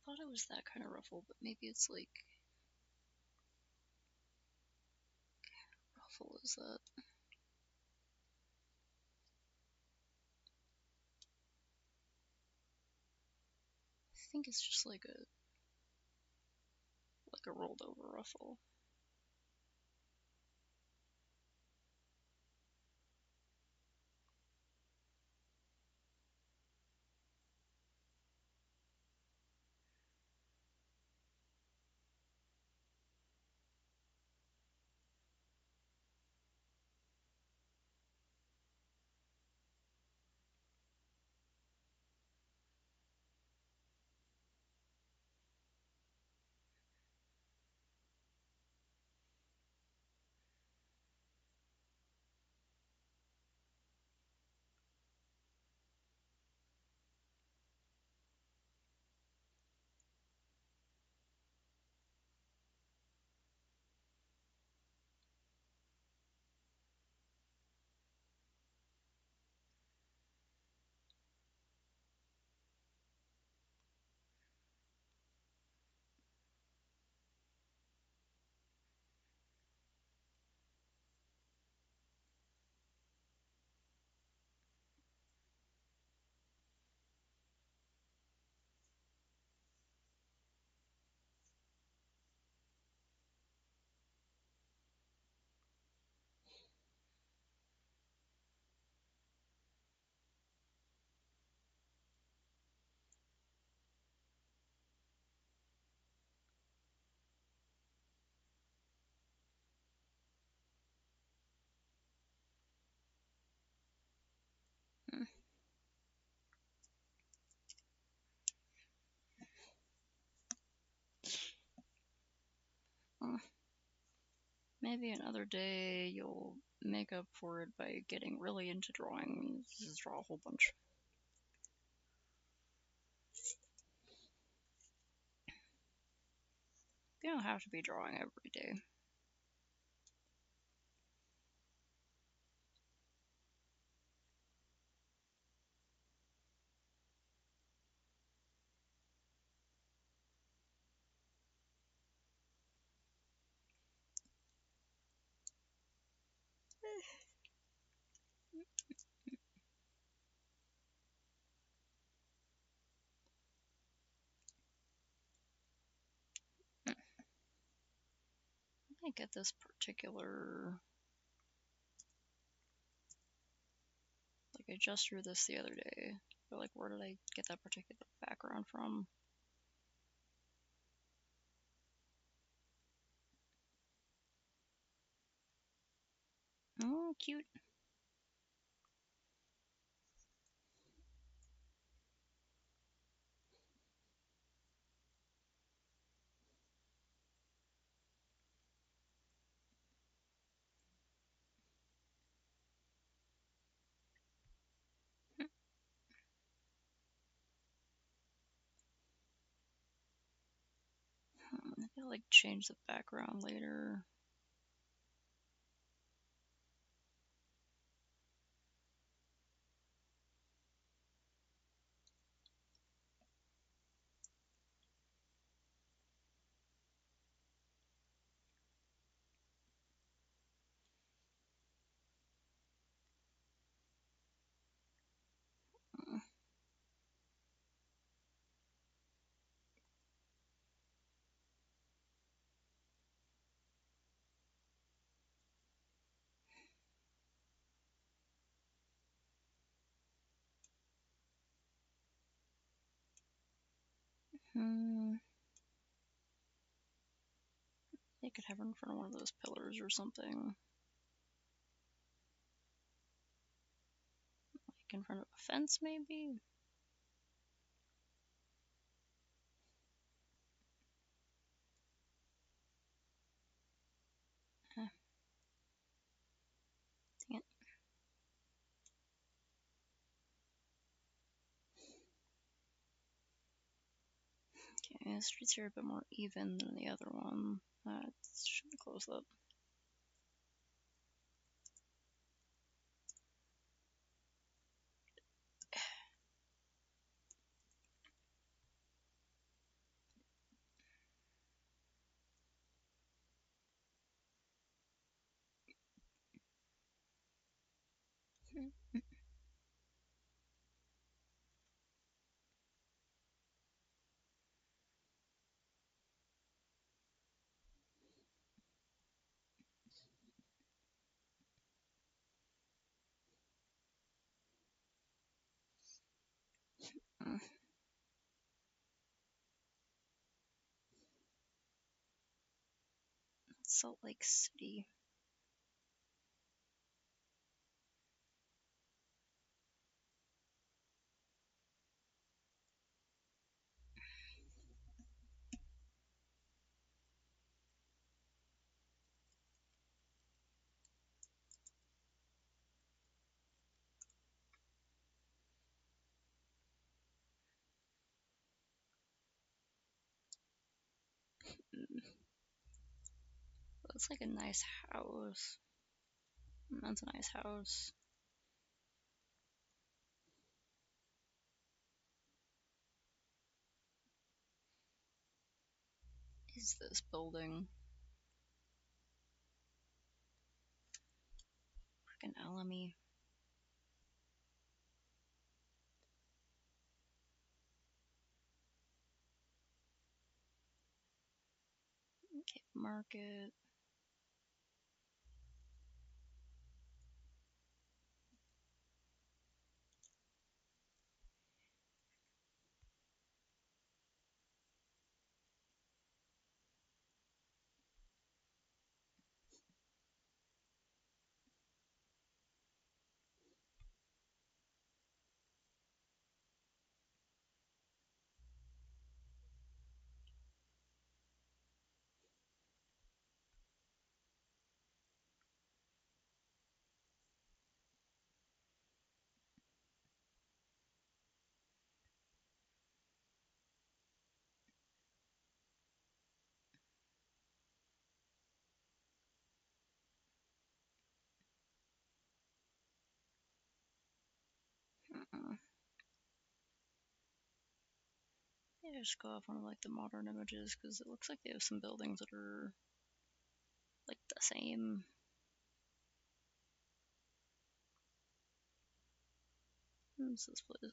I thought it was that kind of ruffle, but maybe it's like... ruffle is that? I think it's just like a rolled over ruffle. Maybe another day you'll make up for it by getting really into drawing. Just draw a whole bunch. You don't have to be drawing every day. I get this particular, like I just drew this the other day, but like where did I get that particular background from? Oh, cute. Maybe I'll like change the background later. They could have her in front of one of those pillars or something. Like in front of a fence, maybe? Dang it. Okay, the streets are a bit more even than the other one. That should close up. Salt Lake City. That's like a nice house. That's a nice house. Is this building? Freaking LME. Okay, market. I just go off on like the modern images because it looks like they have some buildings that are like the same. What's this place?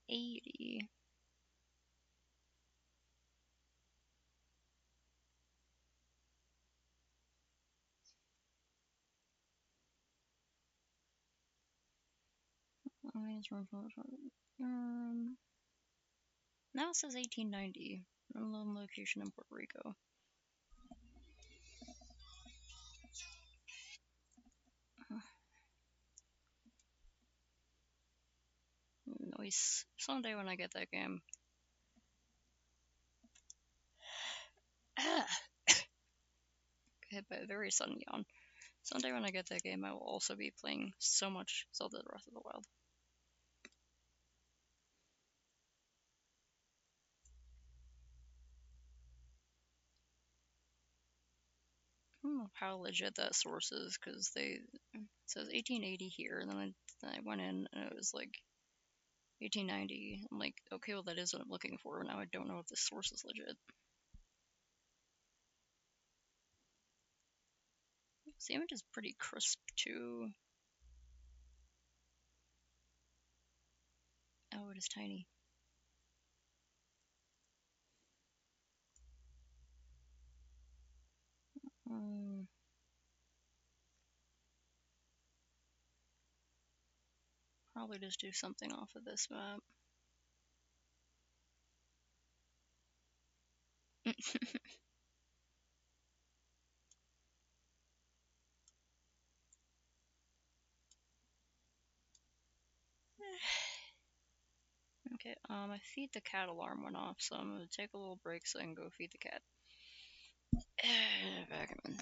1880. Now it says 1890. Unknown location in Puerto Rico. Nice. Someday when I get that game. Hit by a very sudden yawn. Someday when I get that game, I will also be playing so much Zelda Breath of the Wild. I don't know how legit that source is, because it says 1880 here, and then I went in and it was like 1890. I'm like, okay, well that is what I'm looking for. Now I don't know if this source is legit. This image is pretty crisp too. Oh, it is tiny. Probably just do something off of this map. Okay, my feed the cat alarm went off, so I'm gonna take a little break so I can go feed the cat. Back in.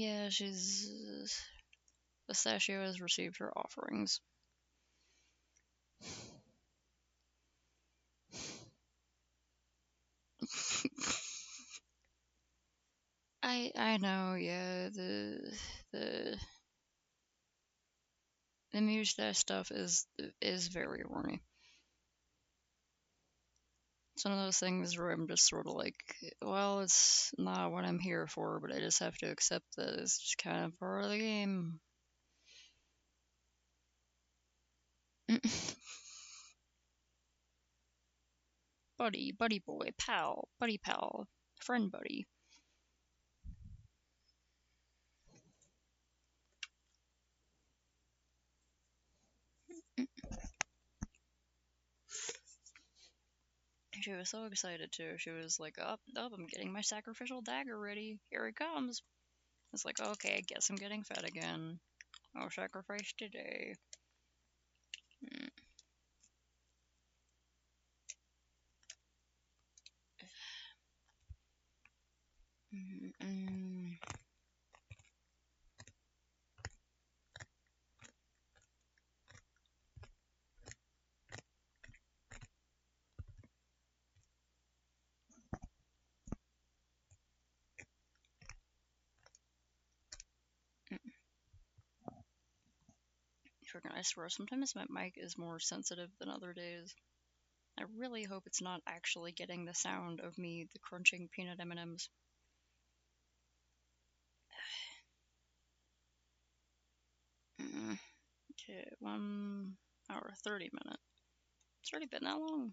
Yeah, she's... Pistachio has received her offerings. I know, yeah, the mustache stuff is very horny. It's one of those things where I'm just sort of like, well, it's not what I'm here for, but I just have to accept that it's just kind of part of the game. Buddy boy, pal, buddy pal, friend buddy. She was so excited too. She was like, "Up, I'm getting my sacrificial dagger ready. Here it comes." It's like, okay, I guess I'm getting fed again. No sacrifice today. I swear, sometimes my mic is more sensitive than other days. I really hope it's not actually getting the sound of me, the crunching peanut M&Ms. Okay, 1 hour, 30 minutes. It's already been that long.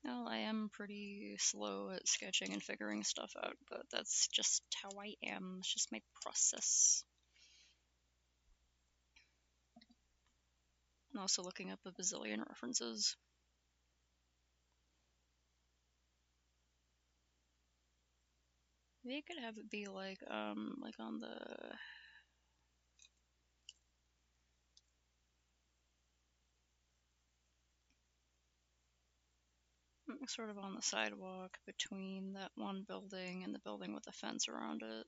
Well, I am pretty slow at sketching and figuring stuff out, but that's just how I am. It's just my process. I'm also looking up a bazillion references. Maybe I could have it be like on the... sort of on the sidewalk between that one building and the building with the fence around it.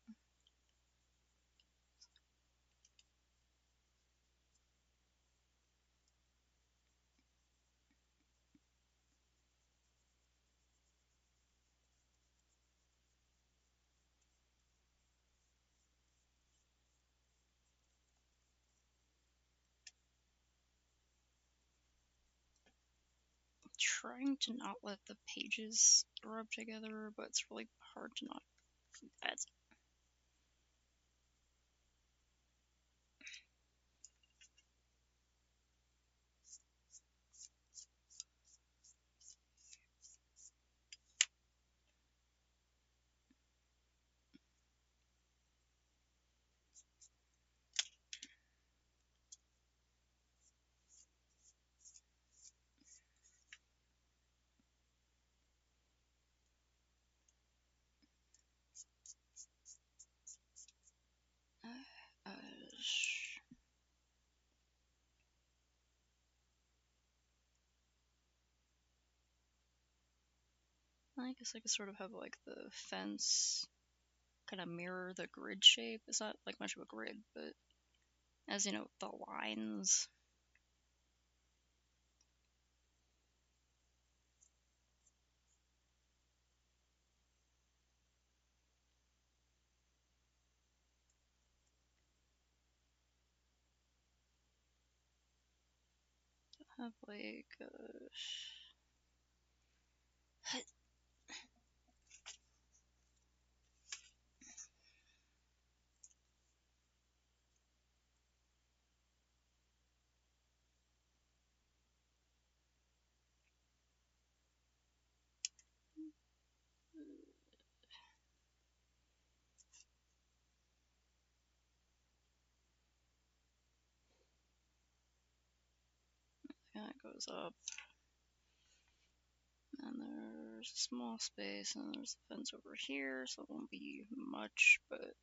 Trying to not let the pages rub together, but it's really hard to not. That's... I guess I could sort of have like the fence kind of mirror the grid shape. It's not like much of a grid, but as you know, the lines. Have like yeah, it goes up, and there's a small space, and there's a fence over here, so it won't be much, but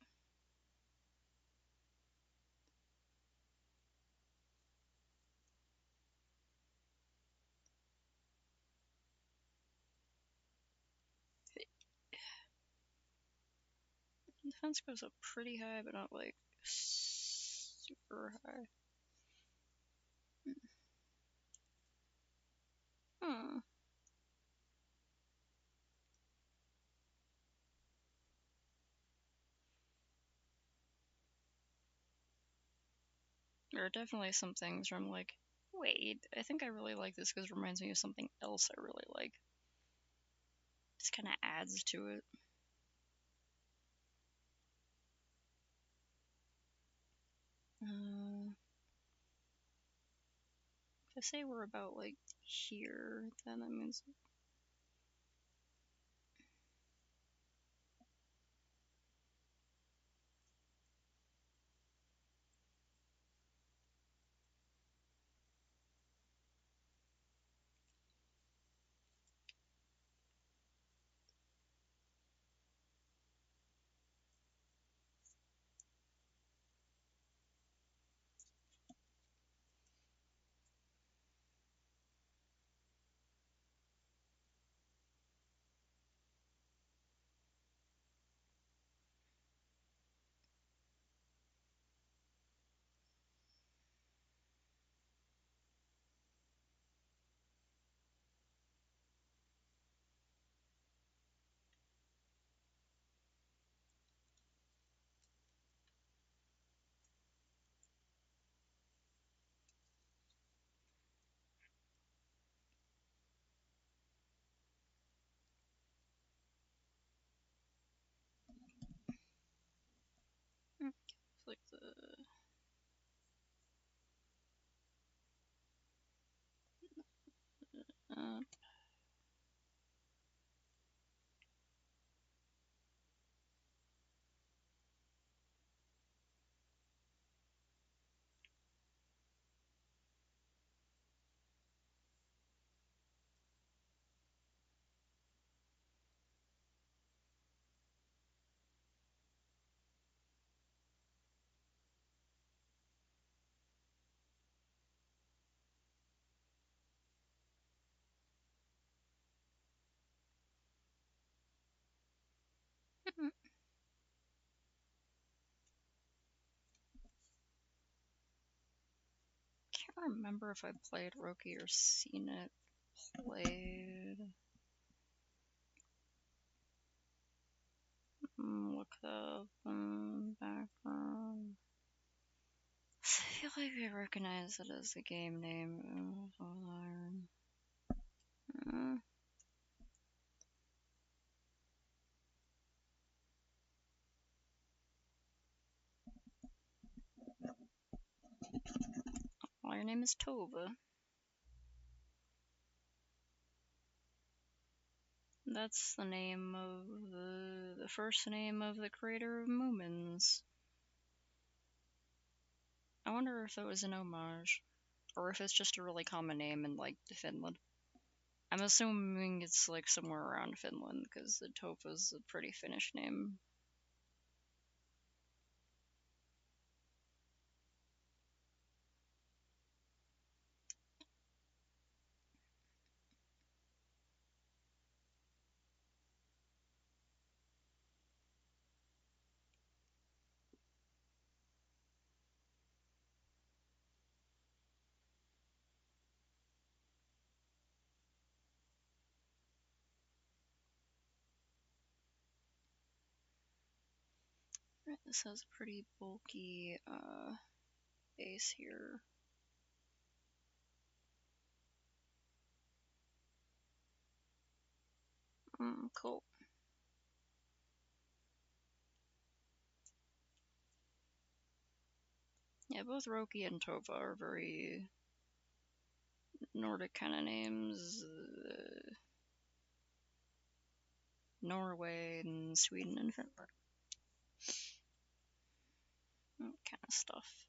defense goes up pretty high, but not like super high. Hmm. There are definitely some things where I'm like, wait, I think I really like this because it reminds me of something else I really like. Just kind of adds to it. If I say we're about like here, then that means. Like the uh, can't remember if I played Roki or seen it played. Look up background. I feel like I recognize it as a game name. Well, your name is Tova. That's the name of the first name of the creator of Moomins. I wonder if it was an homage, or if it's just a really common name in like Finland. I'm assuming it's like somewhere around Finland because the Tova's a pretty Finnish name. Right, this has a pretty bulky base here. Cool. Yeah, both Roki and Tova are very Nordic kind of names. Norway and Sweden and Finland. Kind of stuff.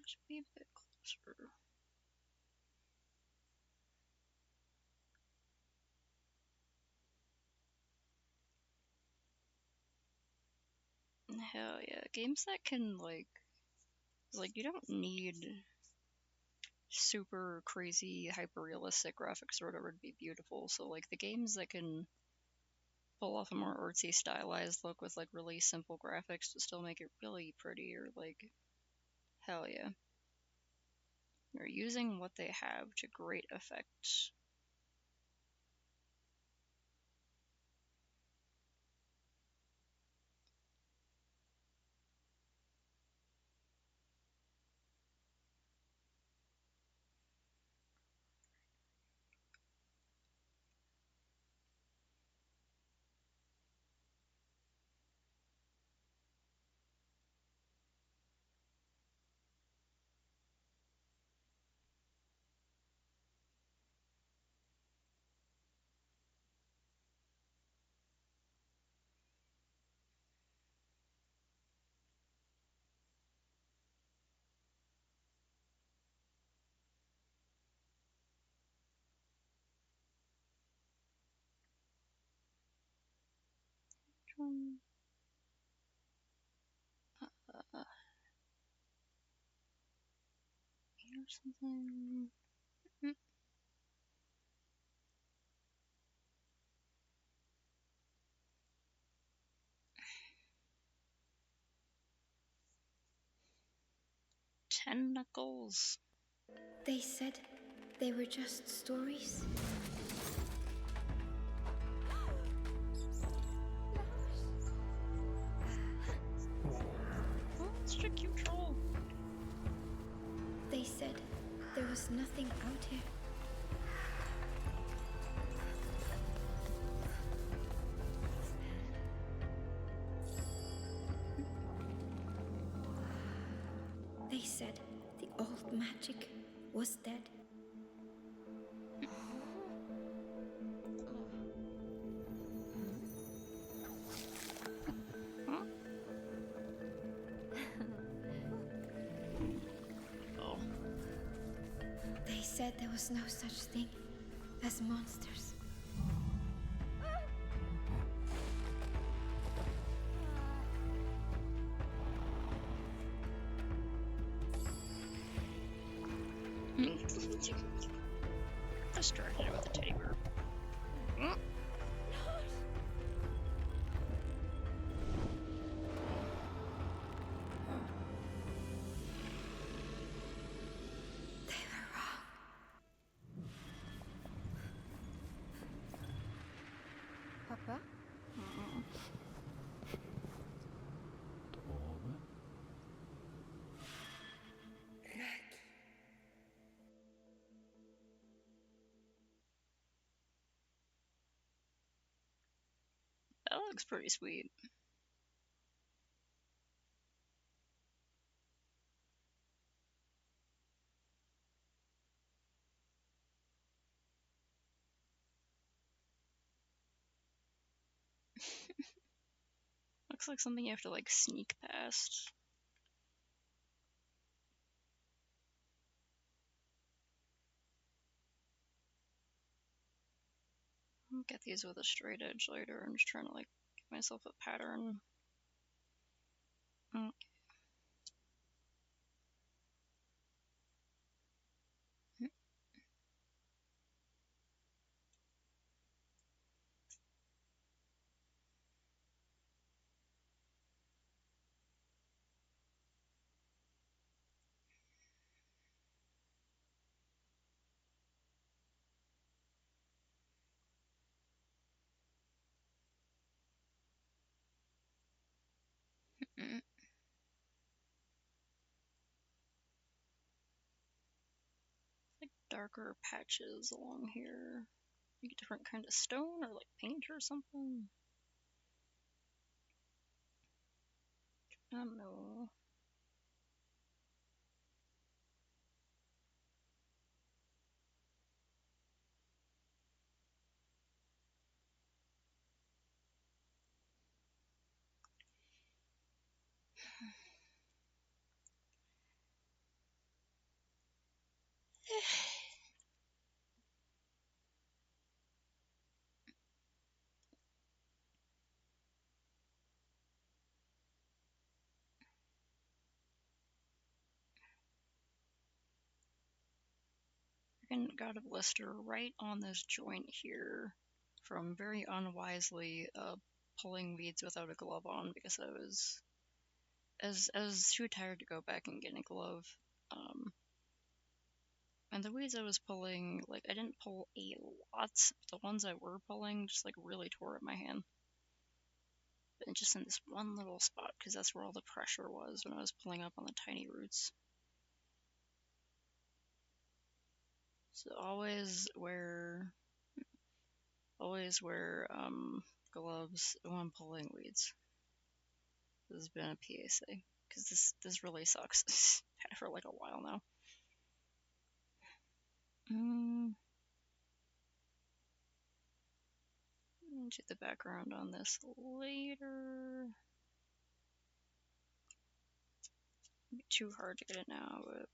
Should be a bit closer. Hell yeah, games that can like you don't need super crazy hyper realistic graphics or whatever to be beautiful. So like the games that can pull off a more artsy stylized look with like really simple graphics to still make it really pretty or like hell yeah. They're using what they have to great effect. Or something. Tentacles. They said they were just stories. Oh, such a cute troll. They said there was nothing out here. They said the old magic was dead. Oh. They said there was no such thing as monsters. Distracted with the teddy bear. Papa? That looks pretty sweet. Looks like something you have to like sneak past. I'll get these with a straight edge later. I'm just trying to like give myself a pattern. Okay. Like darker patches along here. Like a different kind of stone or like paint or something. No. Freaking God of Lister right on this joint here from very unwisely pulling weeds without a glove on because I was too tired to go back and get a glove. And the weeds I was pulling, like, I didn't pull a lot. The ones I were pulling just, like, really tore at my hand. But just in this one little spot, because that's where all the pressure was when I was pulling up on the tiny roots. So always wear gloves when I'm pulling weeds. This has been a PSA, because this really sucks. Had it for like a while now. I'll do the background on this later. It'd be too hard to get it now, but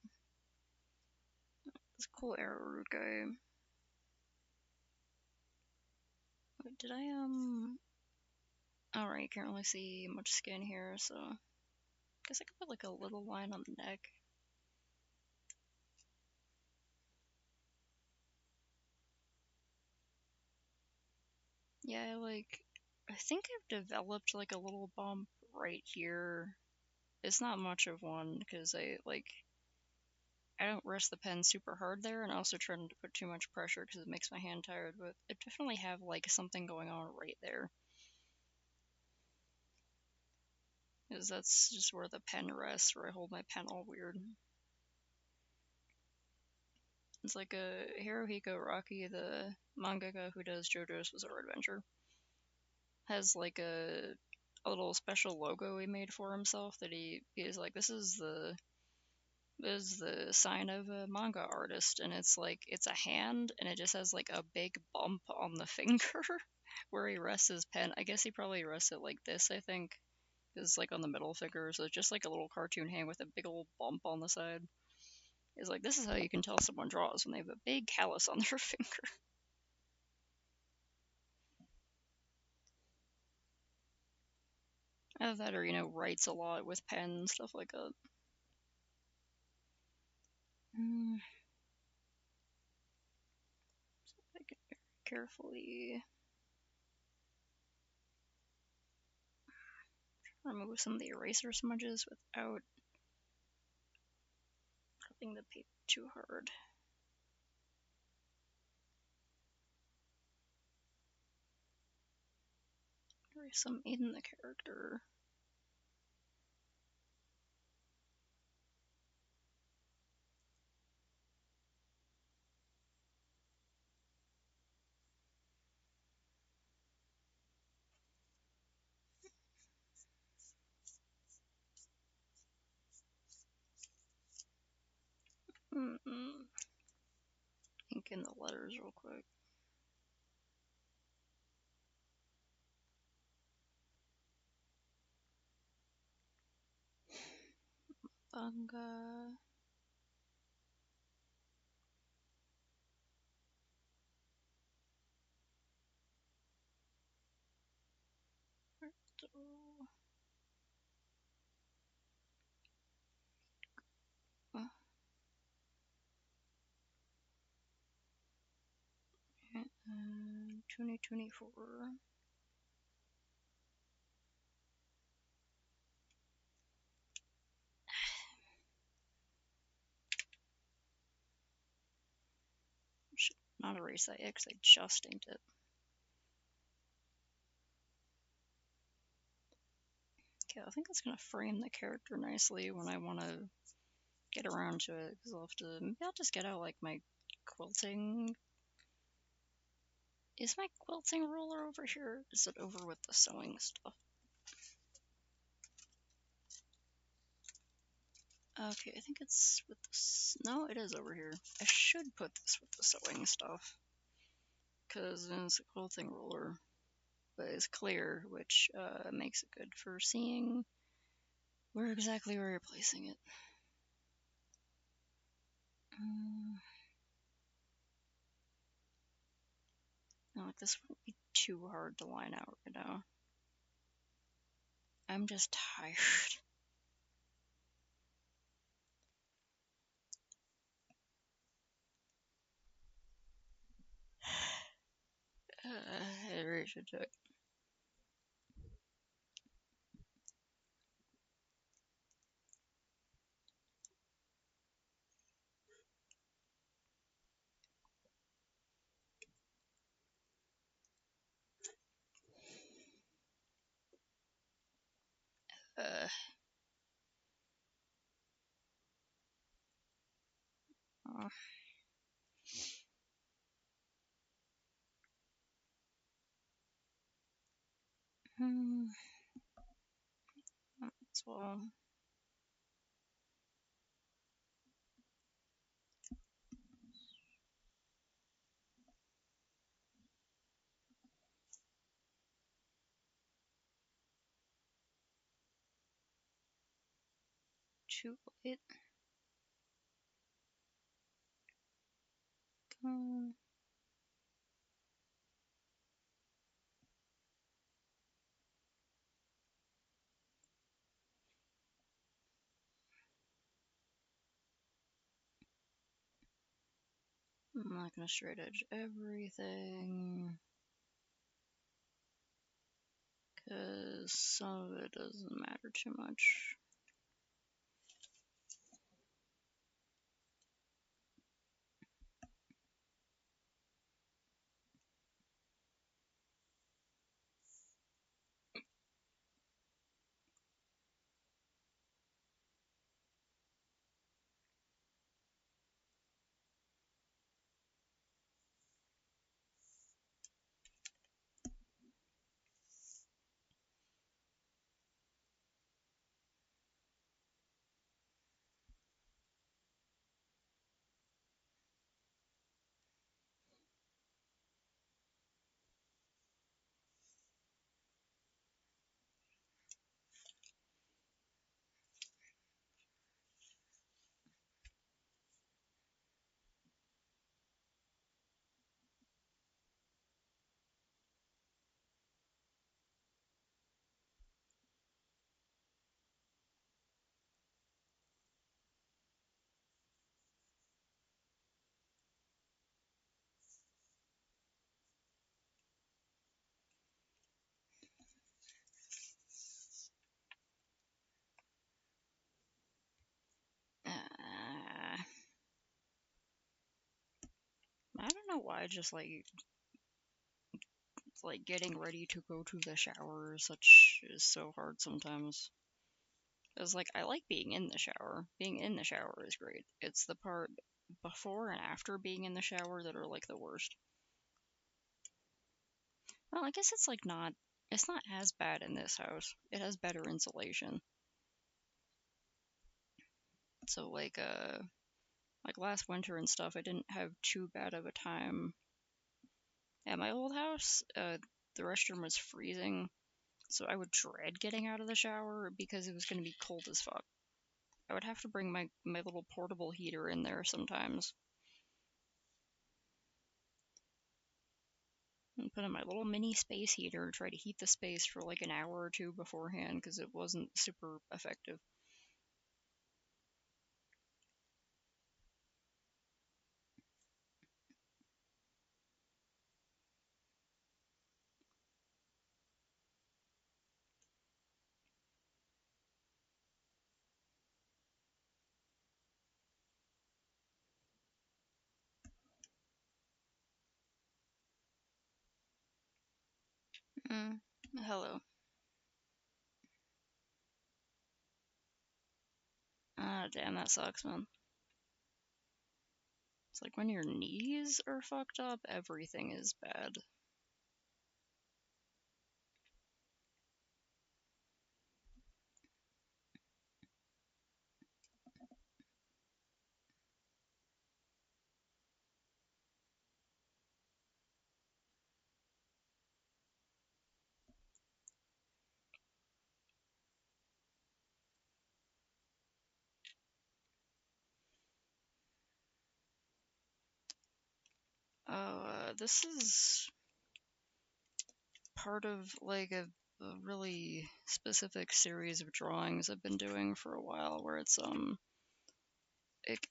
this cool arrowroot guy. Wait, did I Alright, you can't really see much skin here, so I guess I could put like a little line on the neck. Yeah, I think I've developed like a little bump right here. It's not much of one because I don't rest the pen super hard there, and I also try not to put too much pressure because it makes my hand tired, but I definitely have like something going on right there. Because that's just where the pen rests, where I hold my pen all weird. It's like a Hirohiko Araki, the mangaka who does JoJo's Bizarre Adventure, has like a little special logo he made for himself that he is like, this is the sign of a manga artist, and it's a hand and it just has like a big bump on the finger where he rests his pen. I guess he probably rests it like this, I think, is like on the middle finger, so it's just like a little cartoon hand with a big old bump on the side. It's like, this is how you can tell someone draws, when they have a big callus on their finger. Either that or, writes a lot with pen, stuff like that. So I can very carefully remove some of the eraser smudges without rubbing the paper too hard. Erase some in the character. Ink in the letters real quick. Manga. Oh. 2024. Should not erase that yet because I just inked it. Okay, I think that's gonna frame the character nicely when I want to get around to it, because maybe I'll just get out like my quilting. Is my quilting ruler over here? Is it over with the sewing stuff? Okay, I think it's with this. No, it is over here. I should put this with the sewing stuff. Because it's a clothing roller. But it's clear, which makes it good for seeing where exactly you're placing it. No, like this wouldn't be too hard to line out right now. I'm just tired. I really should check. Uh, oh. As well. Too late. I'm not gonna straight edge everything. Because some of it doesn't matter too much. I don't know why, just like getting ready to go to the shower is so hard sometimes. Cause like I like being in the shower. Being in the shower is great. It's the part before and after being in the shower that are like the worst. Well, I guess it's not as bad in this house. It has better insulation. So like last winter and stuff, I didn't have too bad of a time. At my old house, the restroom was freezing, so I would dread getting out of the shower because it was going to be cold as fuck. I would have to bring my little portable heater in there sometimes. And put in my little mini space heater and try to heat the space for like an hour or two beforehand because it wasn't super effective. Hello. Ah, damn, that sucks, man. It's like when your knees are fucked up, everything is bad. This is part of like a really specific series of drawings I've been doing for a while, where it's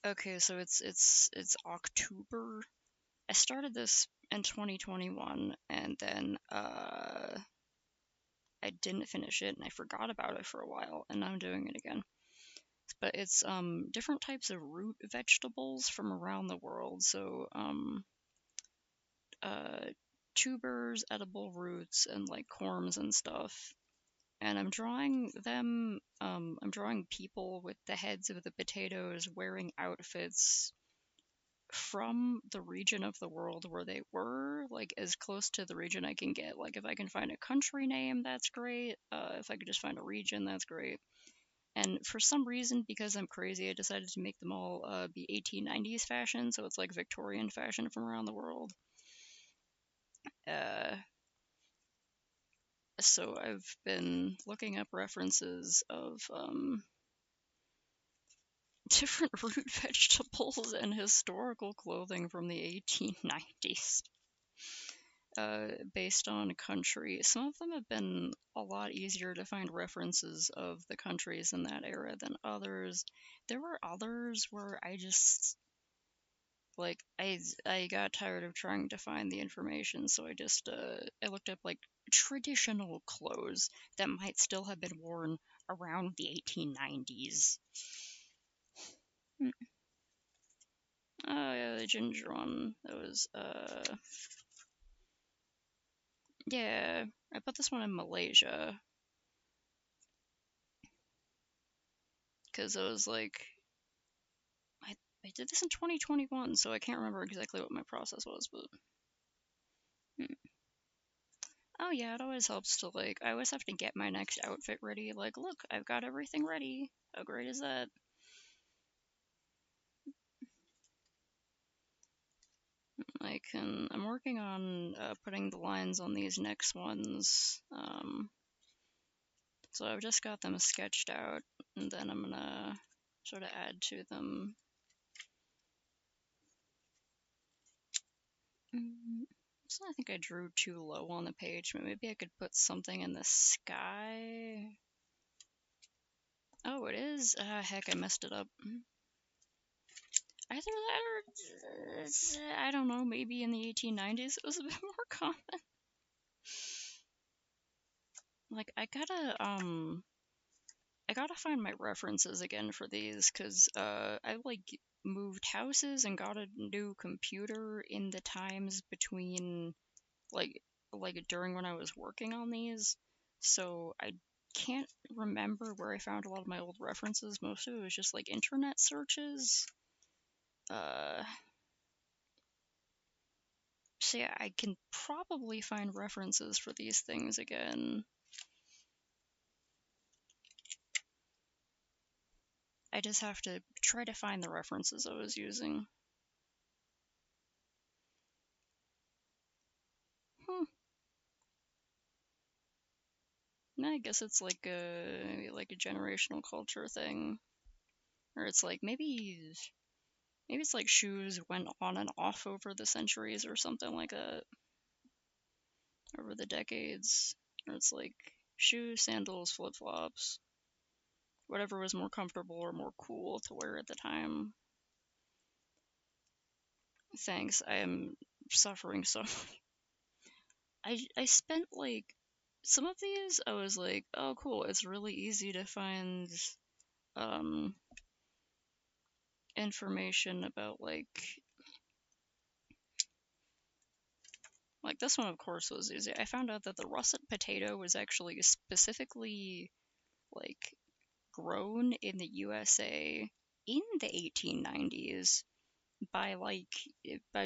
okay, so it's October. I started this in 2021, and then I didn't finish it, and I forgot about it for a while, and now I'm doing it again. But it's different types of root vegetables from around the world. So tubers, edible roots, and like corms and stuff. And I'm drawing them. I'm drawing people with the heads of the potatoes wearing outfits from the region of the world where they were, like as close to the region I can get. Like if I can find a country name, that's great. If I could just find a region, that's great. And for some reason, because I'm crazy, I decided to make them all be 1890s fashion, so it's like Victorian fashion from around the world. So I've been looking up references of different root vegetables and historical clothing from the 1890s. Based on country. Some of them have been a lot easier to find references of the countries in that era than others. There were others where I just like I got tired of trying to find the information, so I just I looked up like traditional clothes that might still have been worn around the 1890s. Oh yeah, the ginger one. That was yeah, I put this one in Malaysia. Because it was like, I did this in 2021, so I can't remember exactly what my process was, but. Oh yeah, it always helps to like, I always have to get my next outfit ready. Like, look, I've got everything ready. How great is that? I'm working on putting the lines on these next ones. So I've just got them sketched out, and then I'm gonna sort of add to them. So I think I drew too low on the page, but maybe I could put something in the sky. Oh, it is? Heck, I messed it up. Either that or, I don't know, maybe in the 1890s it was a bit more common. Like, I gotta find my references again for these, because, I, like, moved houses and got a new computer in the times between, like during when I was working on these, so I can't remember where I found a lot of my old references. Most of it was just, like, internet searches. So yeah, I can probably find references for these things again. I just have to try to find the references I was using. I guess it's like a generational culture thing. Or it's like maybe it's like shoes went on and off over the centuries or something like that. Over the decades. Or it's like shoes, sandals, flip-flops. Whatever was more comfortable or more cool to wear at the time. Thanks, I am suffering so much. I spent like some of these I was like, oh cool, it's really easy to find information about like this one of course was easy. I found out that the russet potato was actually specifically like grown in the USA in the 1890s by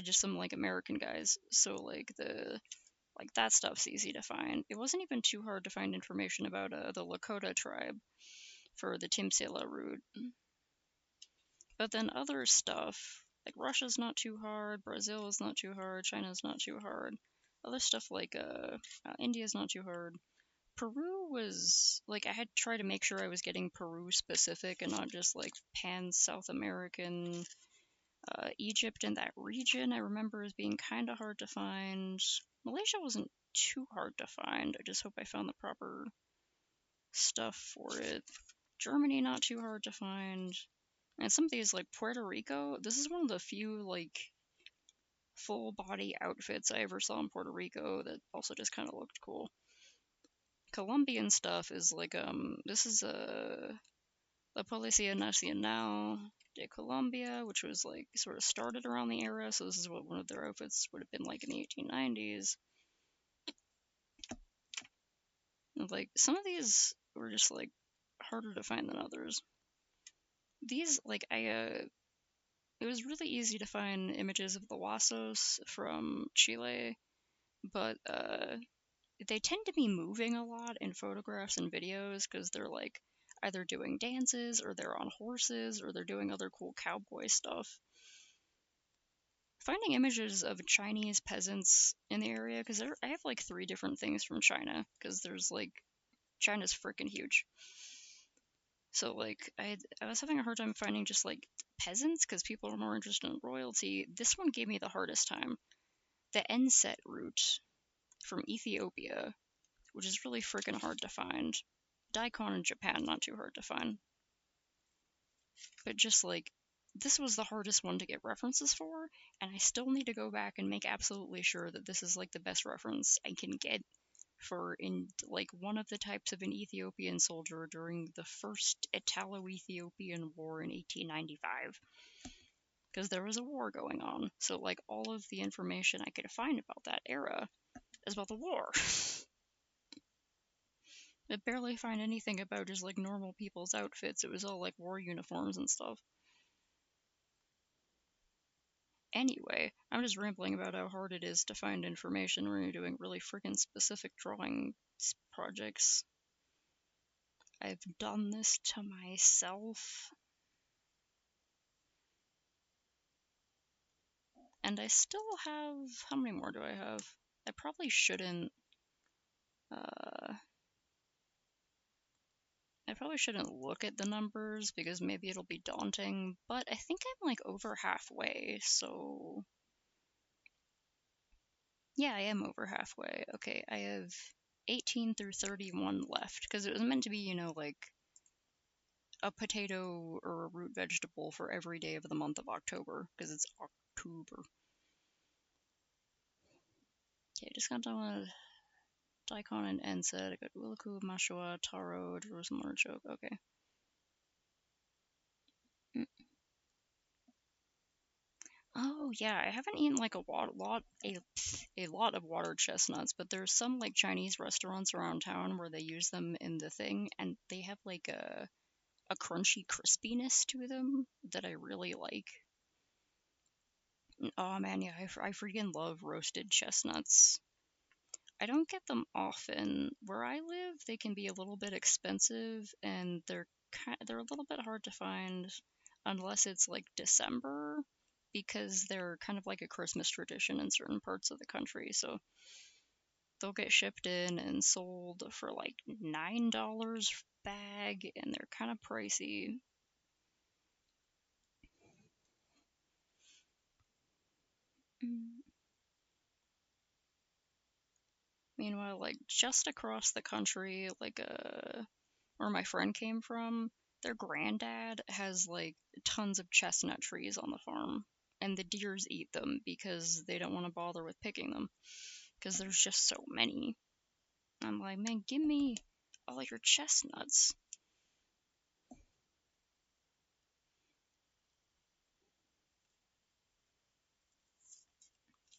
just some like American guys. So like that stuff's easy to find. It wasn't even too hard to find information about the Lakota tribe for the Timsela root. But then other stuff, like Russia's not too hard, Brazil is not too hard, China's not too hard. Other stuff like India's not too hard. Peru was, like, I had to try to make sure I was getting Peru specific and not just, like, pan-South American Egypt and that region I remember as being kind of hard to find. Malaysia wasn't too hard to find. I just hope I found the proper stuff for it. Germany, not too hard to find. And some of these, like Puerto Rico, this is one of the few, like, full body outfits I ever saw in Puerto Rico that also just kind of looked cool. Colombian stuff is like, this is La Policía Nacional de Colombia, which was like sort of started around the era, so this is what one of their outfits would have been like in the 1890s. And, like, some of these were just like harder to find than others. These, like, it was really easy to find images of the Huasos from Chile, but they tend to be moving a lot in photographs and videos because they're like either doing dances or they're on horses or they're doing other cool cowboy stuff. Finding images of Chinese peasants in the area, because I have like 3 different things from China, because there's like, China's freaking huge. So like, I was having a hard time finding just like peasants because people are more interested in royalty. This one gave me the hardest time. The Enset route from Ethiopia, which is really freaking hard to find. Daikon in Japan, not too hard to find. But just like, this was the hardest one to get references for, and I still need to go back and make absolutely sure that this is like the best reference I can get for in like one of the types of an Ethiopian soldier during the first Italo-Ethiopian War in 1895. Because there was a war going on, so like all of the information I could find about that era is about the war. I barely find anything about just like normal people's outfits. It was all like war uniforms and stuff. Anyway, I'm just rambling about how hard it is to find information when you're doing really freaking specific drawing projects. I've done this to myself. And I still have... How many more do I have? I probably shouldn't... I probably shouldn't look at the numbers because maybe it'll be daunting, but I think I'm like over halfway, so... Yeah, I am over halfway. Okay, I have 18 through 31 left, because it was meant to be, you know, like a potato or a root vegetable for every day of the month of October, because it's October. Okay, just got done with Daikon and Enset. I got Williku, Mashua, Taro, Jerusalem Artichoke. Okay. Oh yeah, I haven't eaten like a lot of water chestnuts, but there's some like Chinese restaurants around town where they use them in the thing, and they have like a crunchy crispiness to them that I really like. Oh man, yeah, I freaking love roasted chestnuts. I don't get them often. Where I live, they can be a little bit expensive, and they're a little bit hard to find unless it's like December, because they're kind of like a Christmas tradition in certain parts of the country. So they'll get shipped in and sold for like $9 bag, and they're kind of pricey. Meanwhile, like just across the country, like where my friend came from, their granddad has like tons of chestnut trees on the farm, and the deers eat them because they don't want to bother with picking them because there's just so many. I'm like, man, give me all your chestnuts.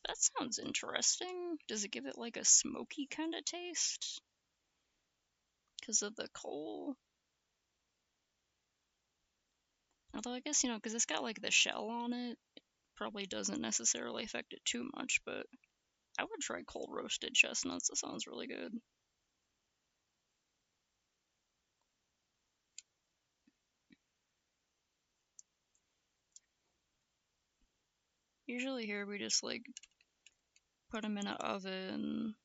That sounds interesting. Does it give it like a smoky kind of taste? Because of the coal? Although I guess, you know, because it's got like the shell on it, probably doesn't necessarily affect it too much, but I would try cold roasted chestnuts. That sounds really good. Usually here we just like put them in an oven.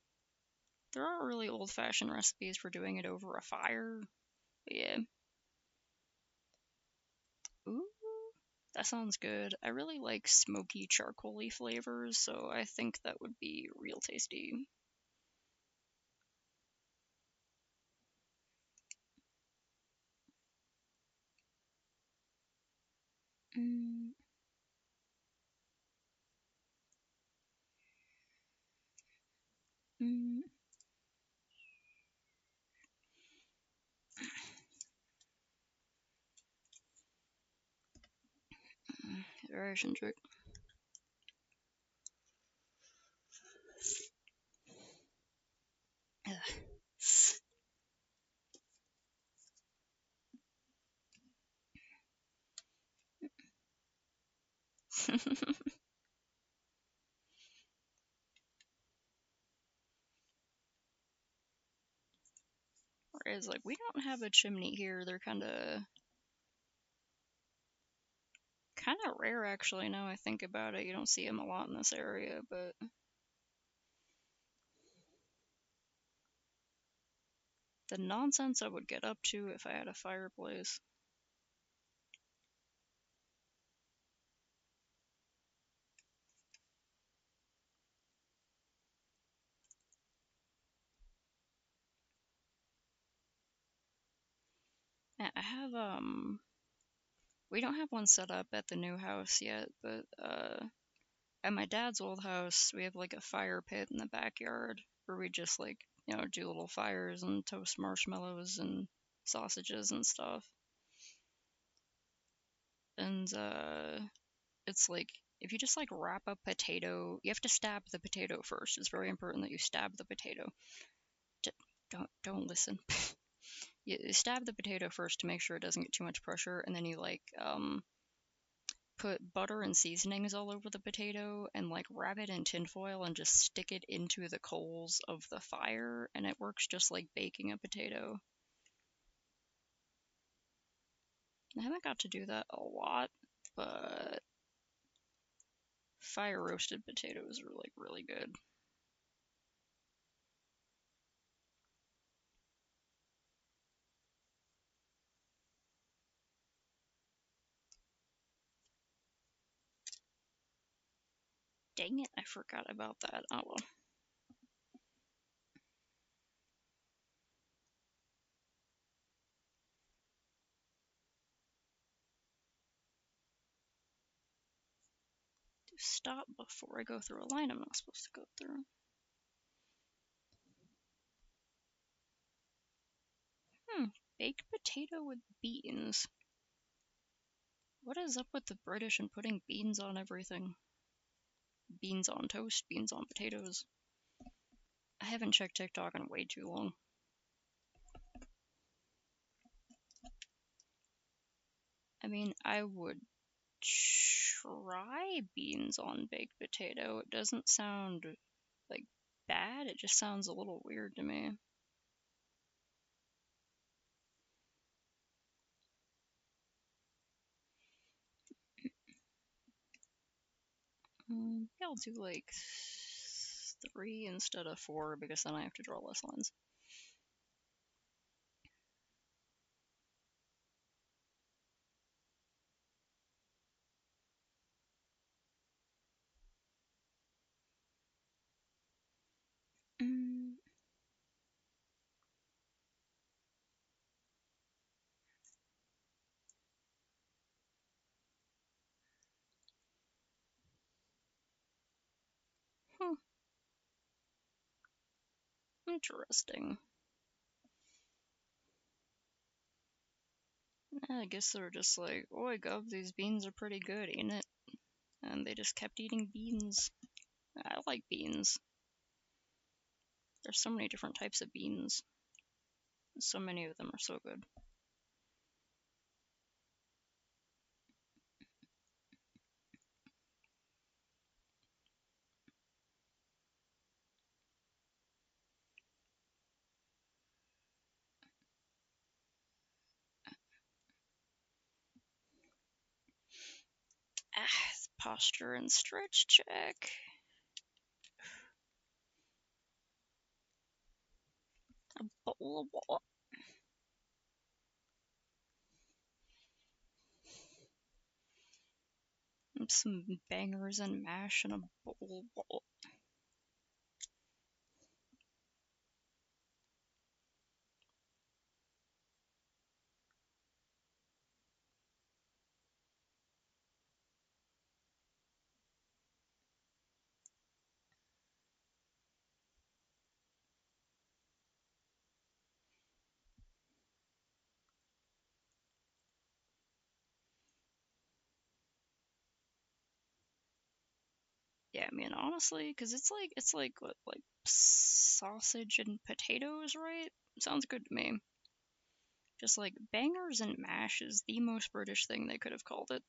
There are really old-fashioned recipes for doing it over a fire. But yeah. Ooh, That sounds good. I really like smoky charcoaly flavors, so I think that would be real tasty. Mm. Mm. Very eccentric. Whereas, like, we don't have a chimney here. They're kind of rare, actually. Now I think about it, you don't see them a lot in this area, but the nonsense I would get up to if I had a fireplace. Yeah, I have we don't have one set up at the new house yet, but at my dad's old house, we have like a fire pit in the backyard where we just like, do little fires and toast marshmallows and sausages and stuff. And it's like, if you just like wrap a potato, you have to stab the potato first. It's very important that you stab the potato. Don't listen. You stab the potato first to make sure it doesn't get too much pressure, and then you like put butter and seasonings all over the potato and like wrap it in tinfoil and just stick it into the coals of the fire, and it works just like baking a potato. I haven't got to do that a lot, but fire roasted potatoes are like really good. Dang it, I forgot about that. Oh well. Stop before I go through a line I'm not supposed to go through. Baked potato with beans. What is up with the British and putting beans on everything? Beans on toast, beans on potatoes. I haven't checked TikTok in way too long. I mean, I would try beans on baked potato. It doesn't sound like bad, it just sounds a little weird to me. I'll do like 3 instead of 4 because then I have to draw less lines. Huh. Interesting. I guess they were just like, oh, gov, these beans are pretty good, ain't it? And they just kept eating beans. I like beans. There's so many different types of beans. So many of them are so good. Posture and stretch check. A bowl of water. dump some bangers and mash in a bowl. Yeah, I mean, honestly, because it's like what, like sausage and potatoes, right? Sounds good to me. Just like bangers and mash is the most British thing they could have called it.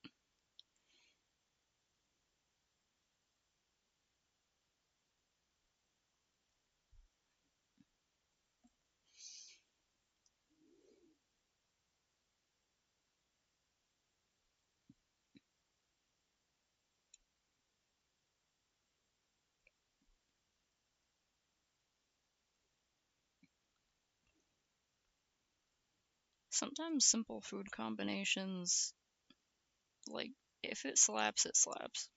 Sometimes simple food combinations, like, if it slaps, it slaps.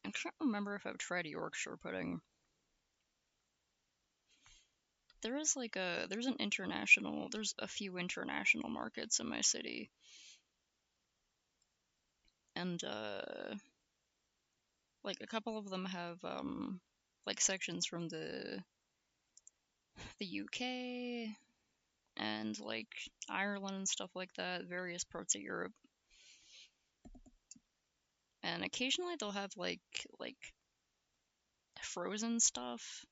I can't remember if I've tried Yorkshire pudding. There's a few international markets in my city. And, like, a couple of them have, like, sections from the UK and, like, Ireland and stuff like that, various parts of Europe. And occasionally they'll have, like, frozen stuff.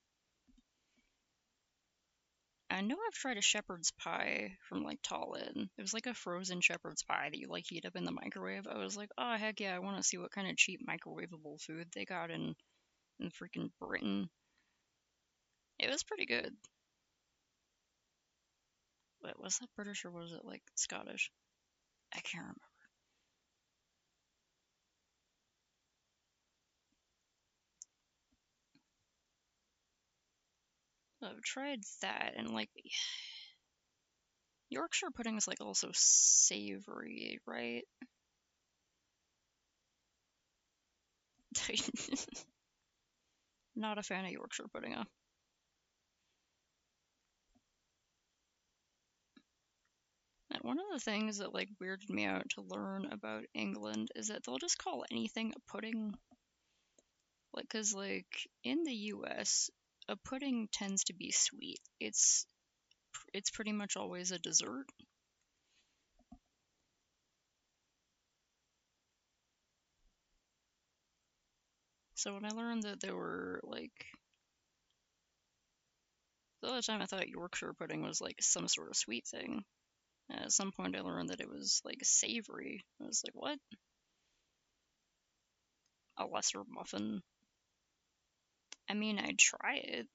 I know I've tried a shepherd's pie from, like, Tallinn. It was like a frozen shepherd's pie that you, like, heat up in the microwave. I was like, oh, heck yeah, I want to see what kind of cheap microwavable food they got in freaking Britain. It was pretty good. But was that British or was it, like, Scottish? I can't remember. I've tried that, and, like, Yorkshire pudding is, like, also savory, right? Not a fan of Yorkshire pudding, huh? And one of the things that, like, weirded me out to learn about England is that they'll just call anything a pudding. Like, 'cause, like, in the US, a pudding tends to be sweet. It's pretty much always a dessert. So when I learned that there were, like, the other time I thought Yorkshire pudding was, like, some sort of sweet thing. And at some point I learned that it was, like, savory. I was like, what? A lesser muffin? I mean, I'd try it.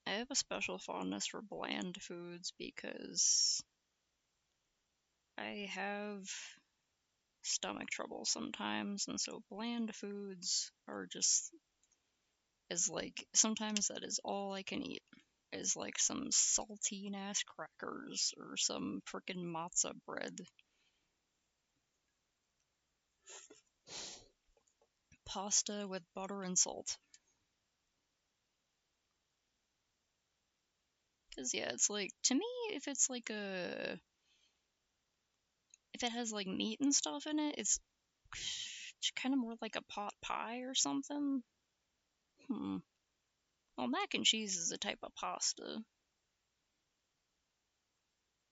I have a special fondness for bland foods because I have stomach trouble sometimes, and so bland foods are just like, sometimes that is all I can eat, is like some saltine ass crackers or some frickin' matzo bread. Pasta with butter and salt. Cause yeah, it's like, to me, if it's like if it has like meat and stuff in it, it's kind of more like a pot pie or something. Well, mac and cheese is a type of pasta.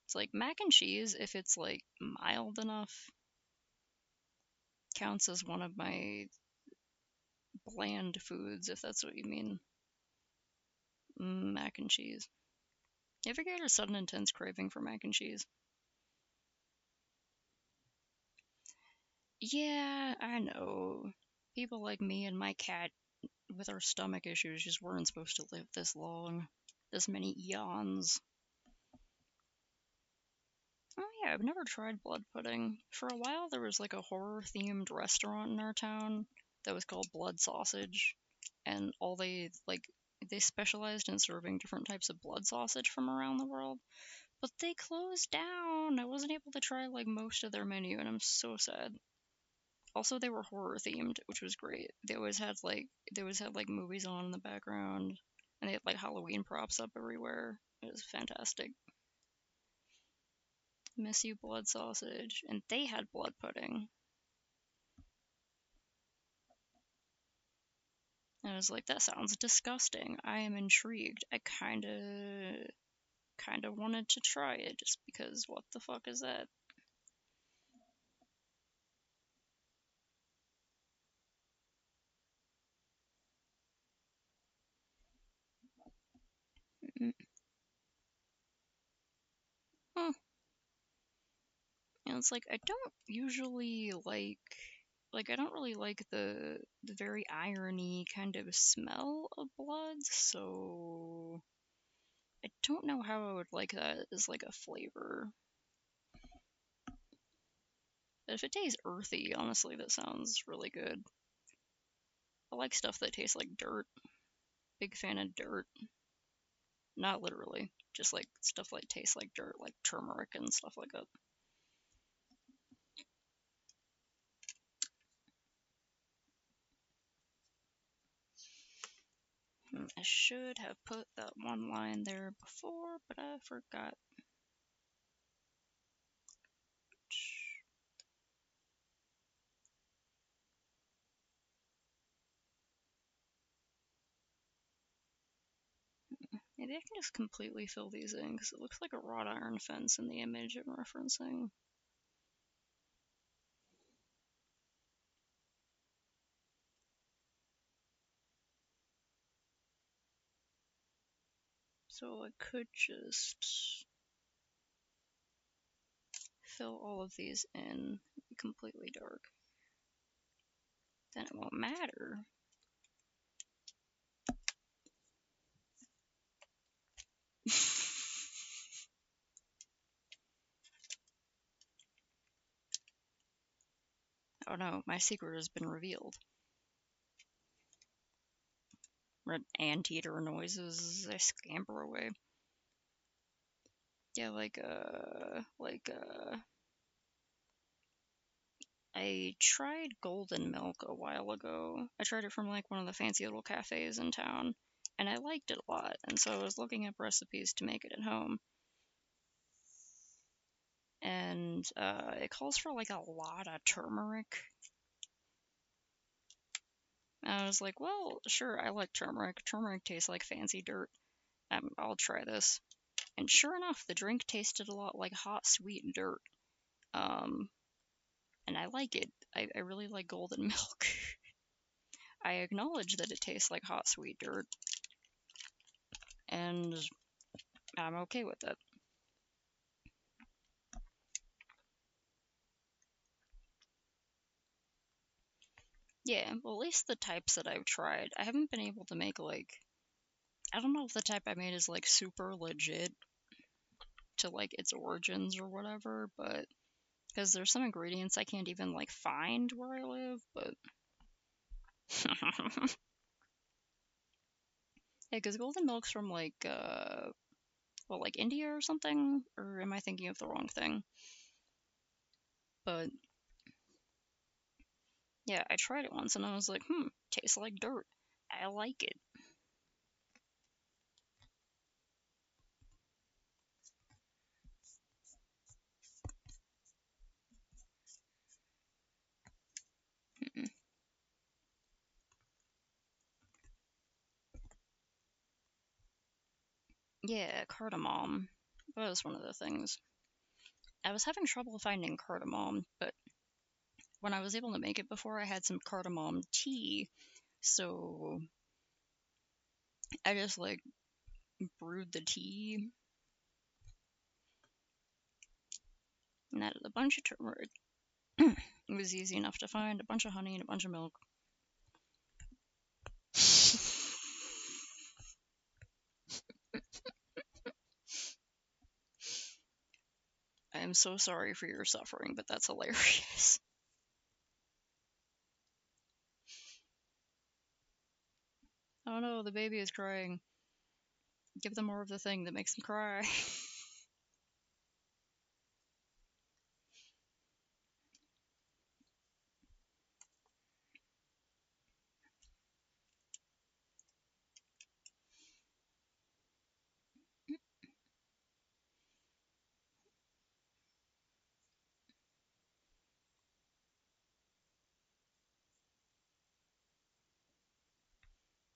It's like mac and cheese, if it's like mild enough, counts as one of my bland foods, if that's what you mean. Mac and cheese. You ever get a sudden intense craving for mac and cheese? Yeah, I know. People like me and my cat with our stomach issues just weren't supposed to live this long. This many eons. Oh yeah, I've never tried blood pudding. For a while there was like a horror themed restaurant in our town that was called Blood Sausage, and they specialized in serving different types of blood sausage from around the world, but they closed down. I wasn't able to try like most of their menu, and I'm so sad. Also, they were horror themed, which was great. They always had like movies on in the background, and they had like Halloween props up everywhere. It was fantastic. Miss you, Blood Sausage, and they had blood pudding. I was like, that sounds disgusting. I am intrigued. I kinda wanted to try it just because what the fuck is that? Huh. And it's like I don't usually like I don't really like the very irony kind of smell of blood, so I don't know how I would like that as like a flavor. But if it tastes earthy, honestly, that sounds really good. I like stuff that tastes like dirt. Big fan of dirt. Not literally, just like stuff like tastes like dirt, like turmeric and stuff like that. I should have put that one line there before, but I forgot. Maybe I can just completely fill these in, because it looks like a wrought iron fence in the image I'm referencing. So I could just fill all of these in completely dark. Then it won't matter. Oh no, my secret has been revealed. Red anteater noises as I scamper away. Yeah, I tried golden milk a while ago. I tried it from like one of the fancy little cafes in town, and I liked it a lot, and so I was looking up recipes to make it at home. And it calls for like a lot of turmeric. And I was like, well, sure, I like turmeric. Turmeric tastes like fancy dirt. I'll try this. And sure enough, the drink tasted a lot like hot, sweet dirt. And I like it. I really like golden milk. I acknowledge that it tastes like hot, sweet dirt. And I'm okay with it. Yeah, well, at least the types that I've tried, I haven't been able to make, like, I don't know if the type I made is, like, super legit to, like, its origins or whatever, but, because there's some ingredients I can't even, like, find where I live, but, yeah, because golden milk's from, like, like, India or something, or am I thinking of the wrong thing? But, yeah, I tried it once, and I was like, tastes like dirt. I like it. Yeah, cardamom. That was one of the things. I was having trouble finding cardamom, but when I was able to make it before, I had some cardamom tea, so I just, like, brewed the tea, and added a bunch of turmeric. It was easy enough to find, a bunch of honey and a bunch of milk. I am so sorry for your suffering, but that's hilarious. Oh no, the baby is crying. Give them more of the thing that makes them cry.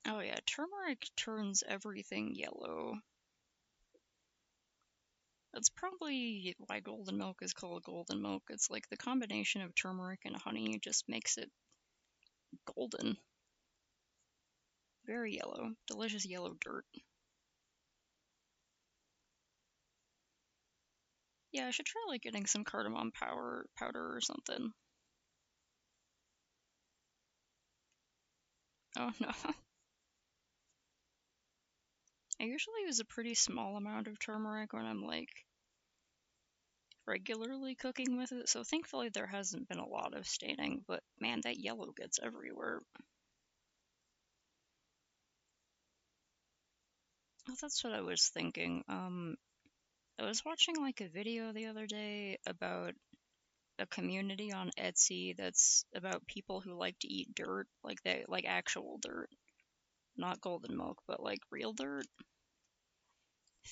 Oh yeah, turmeric turns everything yellow. That's probably why golden milk is called golden milk. It's like the combination of turmeric and honey just makes it golden. Very yellow. Delicious yellow dirt. Yeah, I should try like getting some cardamom powder or something. Oh no. I usually use a pretty small amount of turmeric when I'm like regularly cooking with it, so thankfully there hasn't been a lot of staining, but man, that yellow gets everywhere. Oh, that's what I was thinking. I was watching like a video the other day about a community on Etsy that's about people who like to eat dirt, like they like actual dirt, not golden milk, but like real dirt.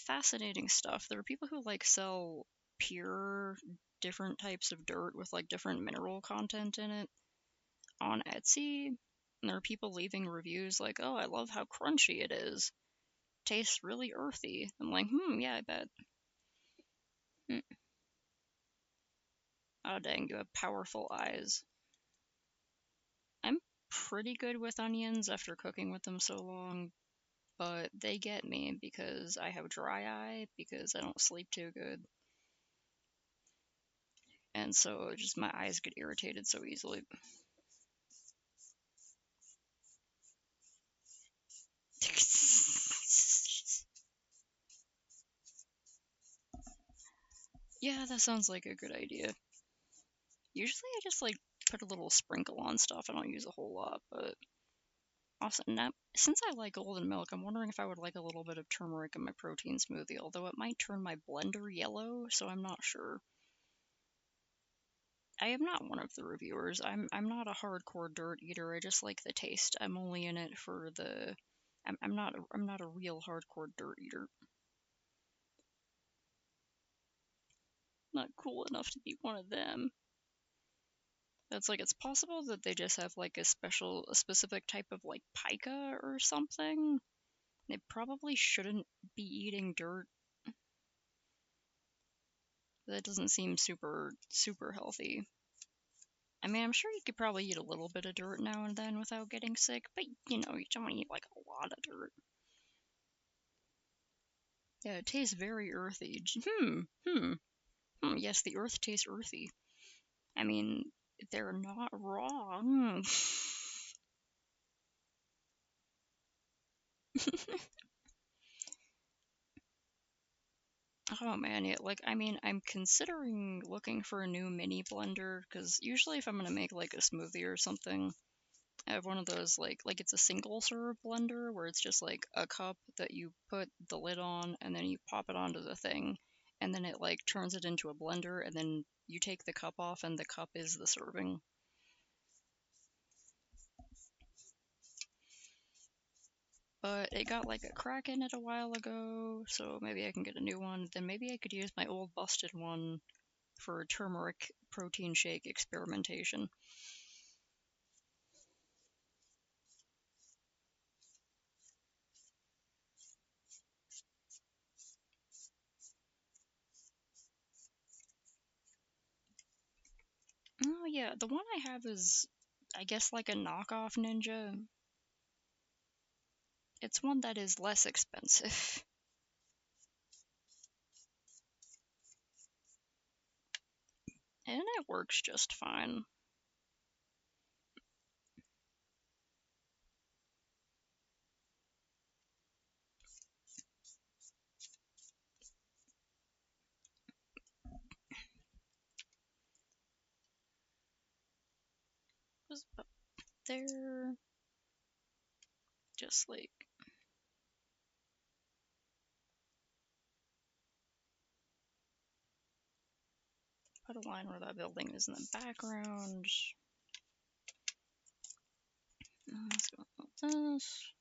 Fascinating stuff. There are people who like sell pure different types of dirt with like different mineral content in it on Etsy. And there are people leaving reviews like, "Oh, I love how crunchy it is. Tastes really earthy." I'm like, yeah, I bet. Oh dang, you have powerful eyes. I'm pretty good with onions after cooking with them so long, but they get me because I have dry eye, because I don't sleep too good. And so just my eyes get irritated so easily. Yeah, that sounds like a good idea. Usually I just like put a little sprinkle on stuff. I don't use a whole lot, but also now since I like golden milk, I'm wondering if I would like a little bit of turmeric in my protein smoothie, although it might turn my blender yellow, so I'm not sure. I am not one of the reviewers. I'm not a hardcore dirt eater. I just like the taste. I'm only in it for the I'm not a real hardcore dirt eater. Not cool enough to be one of them. It's like it's possible that they just have like a specific type of like pica or something. They probably shouldn't be eating dirt. That doesn't seem super healthy. I mean, I'm sure you could probably eat a little bit of dirt now and then without getting sick, but you know, you don't eat like a lot of dirt. Yeah, it tastes very earthy. Yes, the earth tastes earthy. I mean, they're not wrong. Oh man, yeah, like, I mean, I'm considering looking for a new mini blender, because usually if I'm gonna make like a smoothie or something, I have one of those like it's a single serve blender where it's just like a cup that you put the lid on and then you pop it onto the thing and then it like turns it into a blender and then you take the cup off and the cup is the serving. But it got like a crack in it a while ago, so maybe I can get a new one. Then maybe I could use my old busted one for turmeric protein shake experimentation. Oh yeah, the one I have is, I guess, like a knockoff Ninja. It's one that is less expensive. And it works just fine. Was up there. just like put a line where that building is in the background. Let's go with this.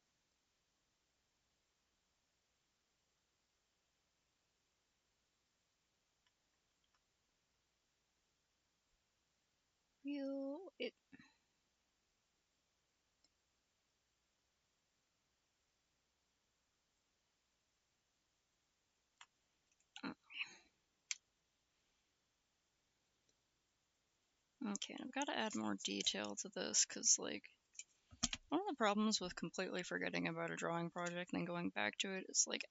Real it. Okay, and I've got to add more detail to this because, like, one of the problems with completely forgetting about a drawing project and then going back to it is, like,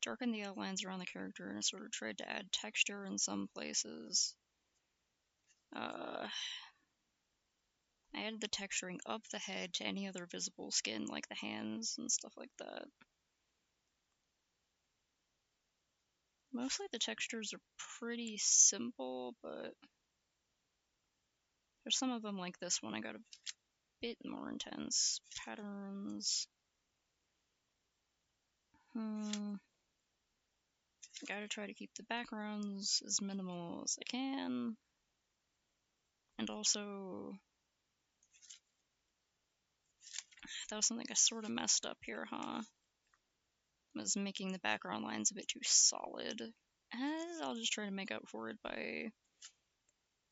darken the outlines around the character and sort of tried to add texture in some places. I added the texturing up the head to any other visible skin, like the hands and stuff like that. Mostly the textures are pretty simple, but there's some of them like this one I got a bit more intense. Patterns. Gotta try to keep the backgrounds as minimal as I can. And also, that was something I sort of messed up here, huh? Was making the background lines a bit too solid. I'll just try to make up for it by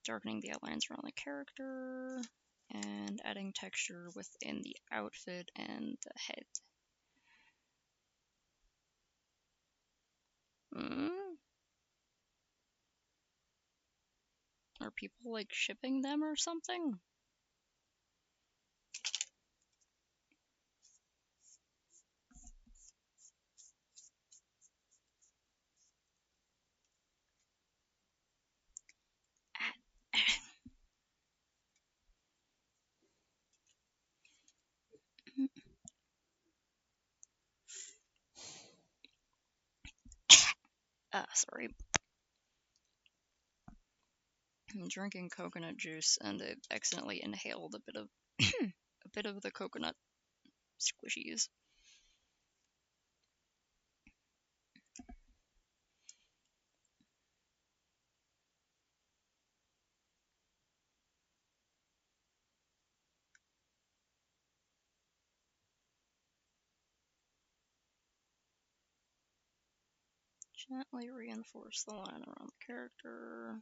darkening the outlines around the character and adding texture within the outfit and the head. Are people like shipping them or something? Sorry. I'm drinking coconut juice and I accidentally inhaled a bit of the coconut squishies. Gently reinforce the line around the character.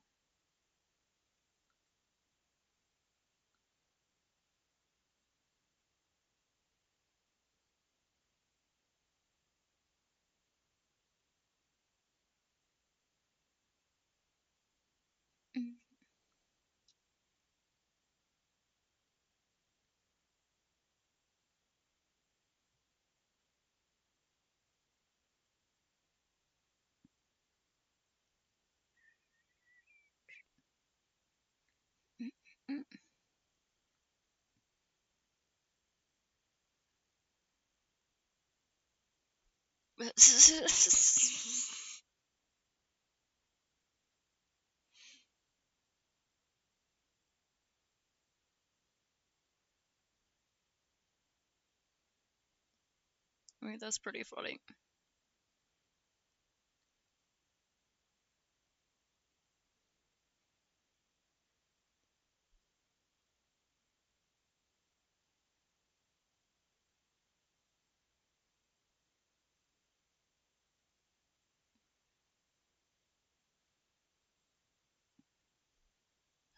I mean, that's pretty funny.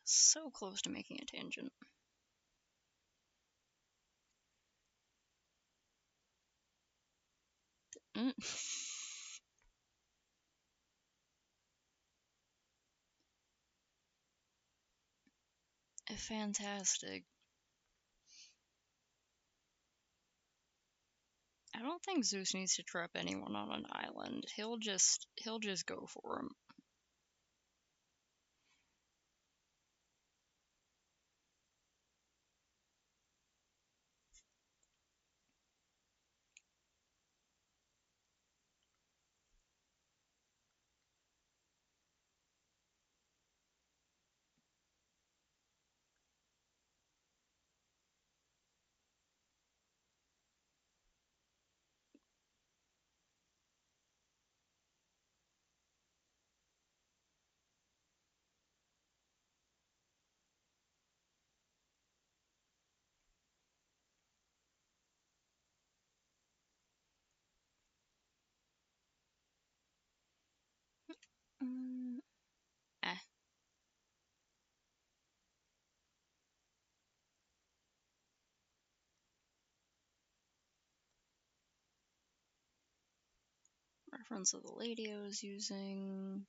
So close to making a tangent. Fantastic. I don't think Zeus needs to trap anyone on an island. He'll just go for him. Eh. Reference of the lady I was using.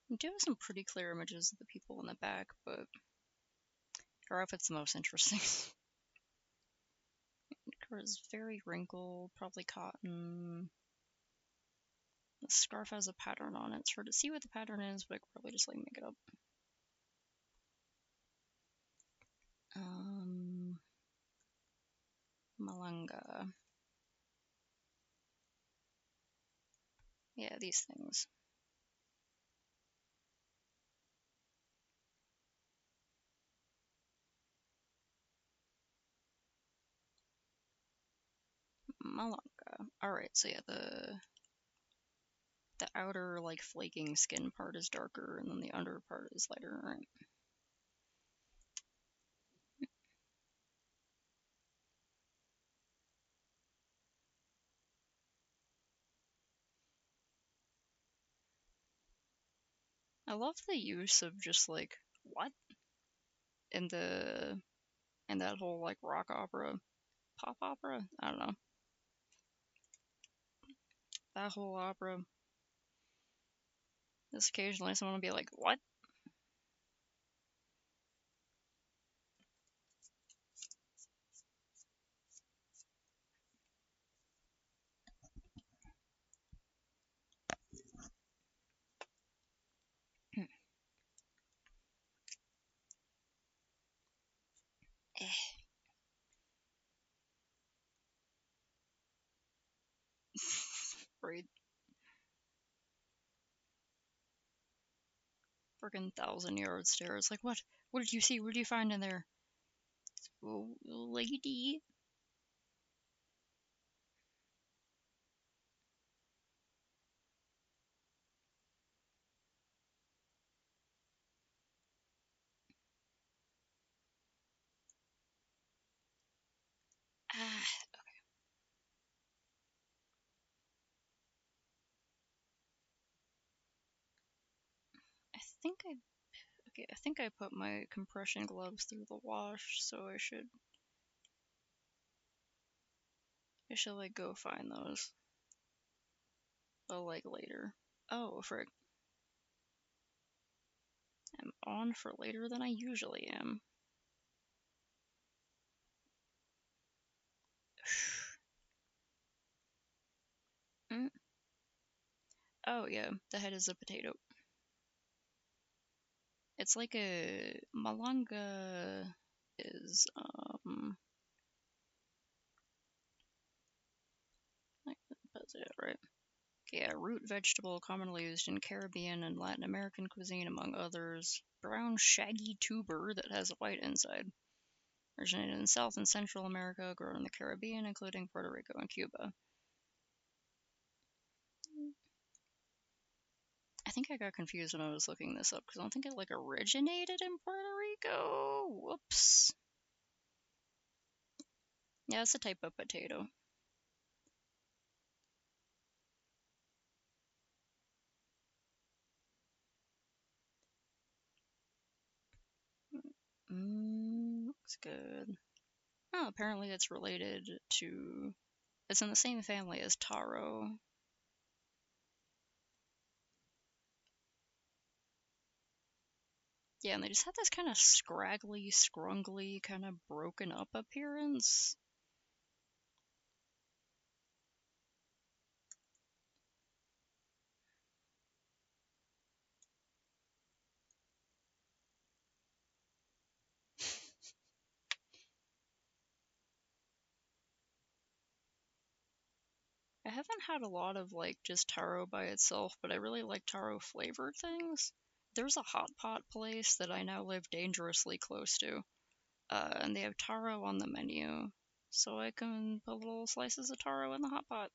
We do have some pretty clear images of the people in the back, but her outfit's the most interesting. Her is very wrinkled, probably cotton. The scarf has a pattern on it. It's hard to see what the pattern is, but I could probably just like make it up. Malanga. Yeah, these things. Malanga. Alright, so yeah, the outer like flaking skin part is darker and then the under part is lighter, right? I love the use of just like what? In that whole like rock opera, pop opera? I don't know. That whole opera. Just occasionally someone will be like, what? Right. Friggin' 1,000-yard stare. It's like, what? What did you see? What did you find in there? Oh, lady. Ah, okay. I think I put my compression gloves through the wash, so I should like go find those. Oh, like later. Oh, frick. I'm on for later than I usually am. Oh yeah, the head is a potato. It's like a malanga is that's it, right? Yeah, root vegetable commonly used in Caribbean and Latin American cuisine, among others. Brown, shaggy tuber that has a white inside. Originated in South and Central America, grown in the Caribbean, including Puerto Rico and Cuba. I think I got confused when I was looking this up because I don't think it like originated in Puerto Rico. Whoops. Yeah, it's a type of potato. Looks good. Oh, apparently it's related to. It's in the same family as taro. Yeah, and they just have this kind of scraggly, scrungly, kind of broken up appearance. I haven't had a lot of like just taro by itself, but I really like taro flavored things. There's a hot pot place that I now live dangerously close to, and they have taro on the menu, so I can put little slices of taro in the hot pot.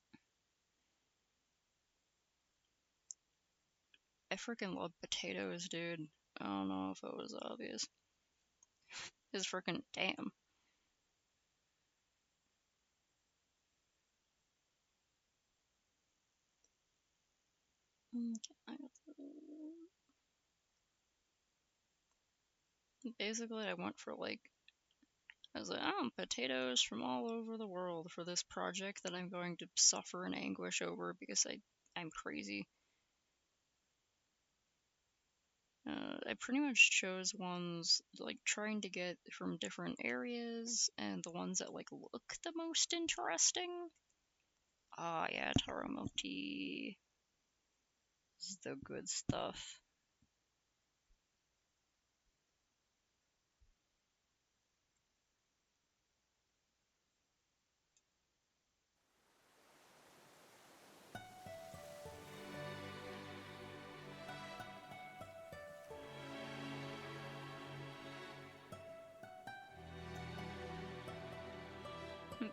I freaking love potatoes, dude. I don't know if it was obvious. It's freaking damn. Basically, I went for like, I was like, oh, potatoes from all over the world for this project that I'm going to suffer in anguish over because I'm crazy. I pretty much chose ones like trying to get from different areas and the ones that like look the most interesting. Ah, yeah, Taro Milk Tea is the good stuff.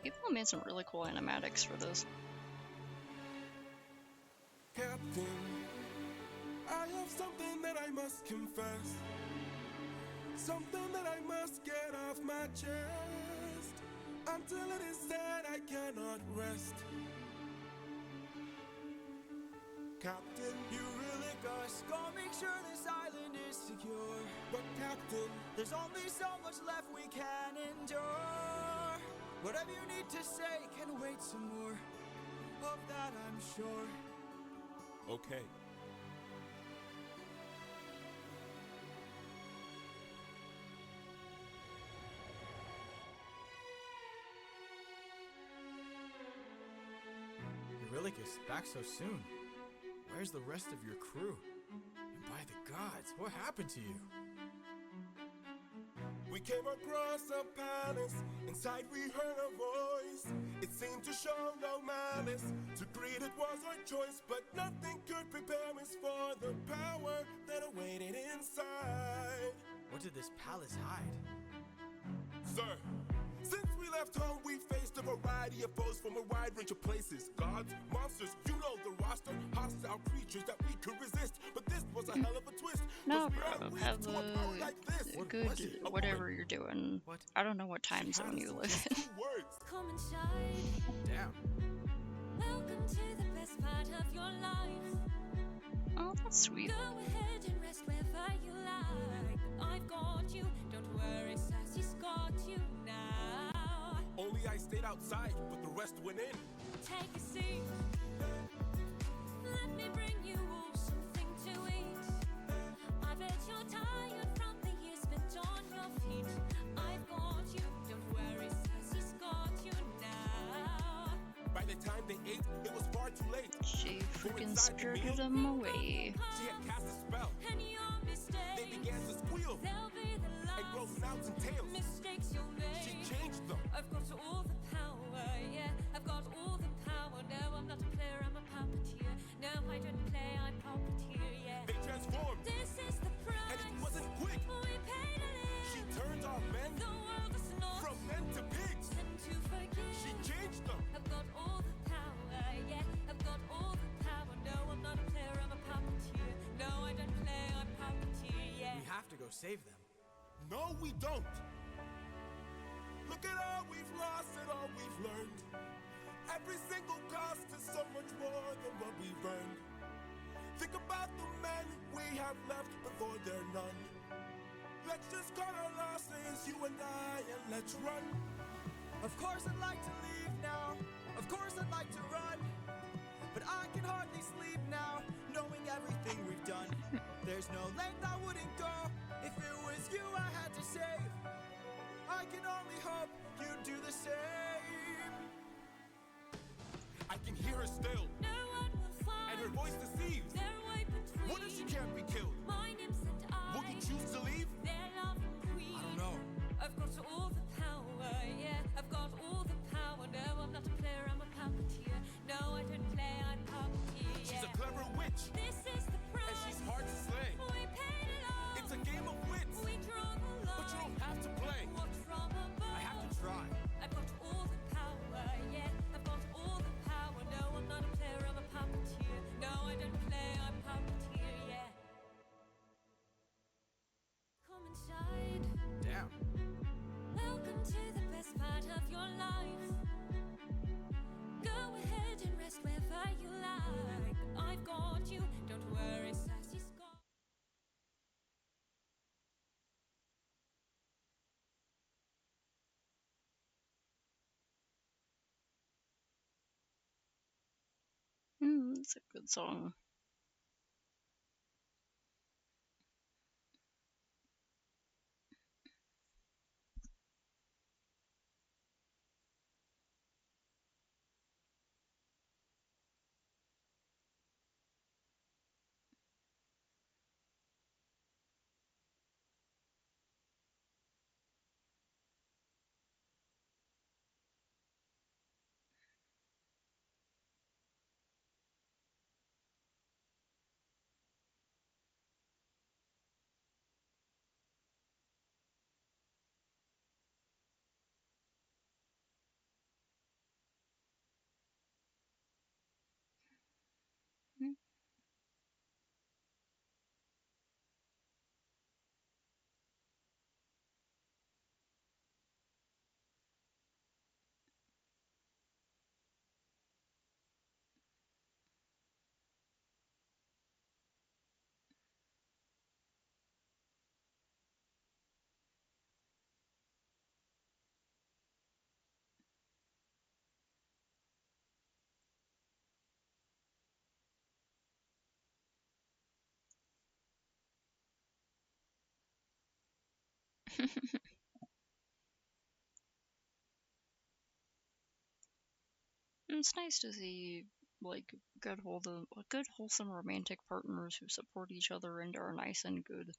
People made some really cool animatics for this. Captain, I have something that I must confess. Something that I must get off my chest. Until it is said, I cannot rest. Captain, you really gotta make sure this island is secure. But Captain, there's only so much left we can endure. Whatever you need to say can wait some more. Of that I'm sure. Okay. Eurylochus, back so soon. Where's the rest of your crew? And by the gods, what happened to you? We came across a palace. Inside we heard a voice. It seemed to show no malice. To greet it was our choice, but nothing could prepare us for the power that awaited inside. What did this palace hide? Sir, since we left home, we faced a variety of foes from a wide range of places. Gods, monsters, you know the roster. Hostile creatures that we could resist. But this was a hell of a twist. No, bro, have a good whatever you're doing. What? I don't know what time zone you live in. Come and shine. Damn. Welcome to the best part of your life. Oh, that's sweet. Go ahead and rest wherever you like. I've got you. Don't worry, Sassy's got you now. Only I stayed outside, but the rest went in. Take a seat. Let me bring you all something to eat. I bet you're tired from the years spent on your feet. I've got you. Don't worry, Sassy's got you now. By the time they ate, it was far too late. She freaking spirited them away. She had cast a spell. And your mistakes, they began to squeal. They'll be the last. And grow snouts and tails. Mistakes you'll make. She changed them. I've got all the power, yeah. I've got all the power. No, I'm not a player, I'm a puppeteer. No, I don't play, I puppeteer, yeah. They transformed. This is the price. And it wasn't quick. We paid a little. She turned our men. The world is not. From men to pigs. And to forgive. She changed them. I've got all the power, yeah. I've got all the power. No, I'm not a player, I'm a puppeteer. No, I don't play, I puppeteer, yeah. We have to go save them. No, we don't. Look at all we've lost and all we've learned. Every single cost is so much more than what we've earned. Think about the men we have left before they're none. Let's just cut our losses, you and I, and let's run. Of course I'd like to leave now. Of course I'd like to run. But I can hardly sleep now, knowing everything we've done. There's no length I wouldn't go if it was you I had to save. I can only hope you'd do the same. I can hear her still. No one will find. And her voice deceives. Their way between. What if she can't be killed? My name's and I. Will you choose to leave? Their loving queen. I don't know. I've got all the power, yeah. I've got all the power. No, I'm not a player, I'm a puppeteer. No, I don't play, I puppeteer, yeah. She's a clever witch. This is the price. And she's hard to slay. We paid it all. It's a game of wits. We draw the line. But you don't have to play. Watch from above. I have to try. I've got all the power, yeah. I've got all the power. No, I'm not a player, I'm a puppeteer. No, I don't play, I puppeteer, yeah. Come inside. Damn. Welcome to the best part of your life. Go ahead and rest wherever you like. I've got you. Don't worry, sassy Scott. It's a good song. It's nice to see like good wholesome romantic partners who support each other and are nice and good.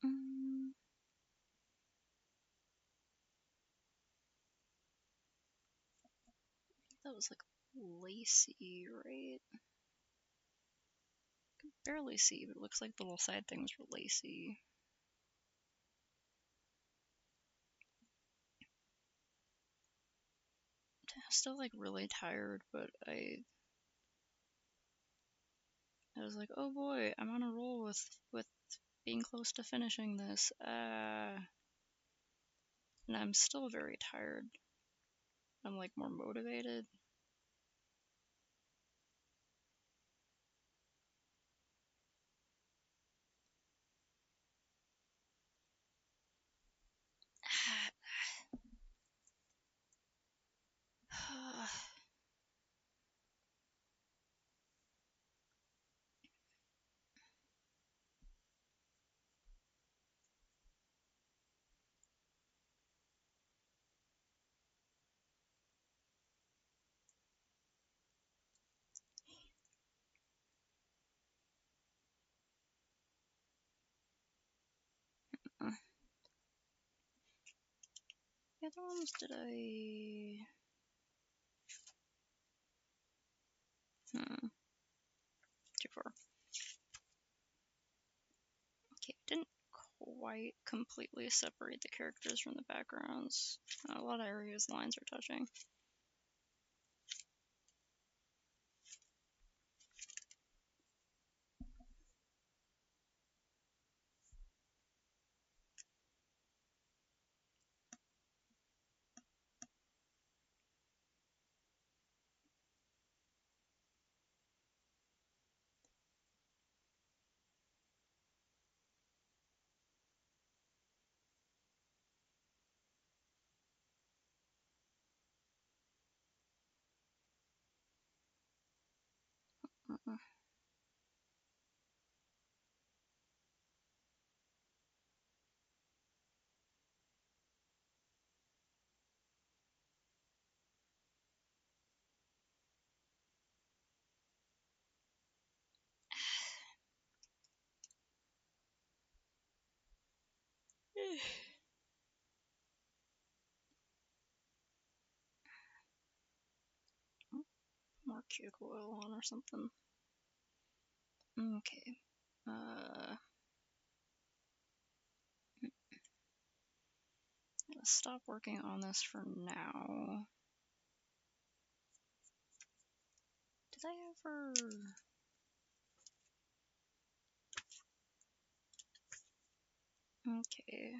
Mm, that was like lacy, right? I can barely see, but it looks like the little side things were lacy. Still like really tired, but I was like, oh boy, I'm on a roll with being close to finishing this. And I'm still very tired. I'm like more motivated. The other ones, did I... Too far. Okay, didn't quite completely separate the characters from the backgrounds. A lot of areas lines are touching. More cuticle oil on or something. Okay. Let's stop working on this for now. Did I ever... Okay.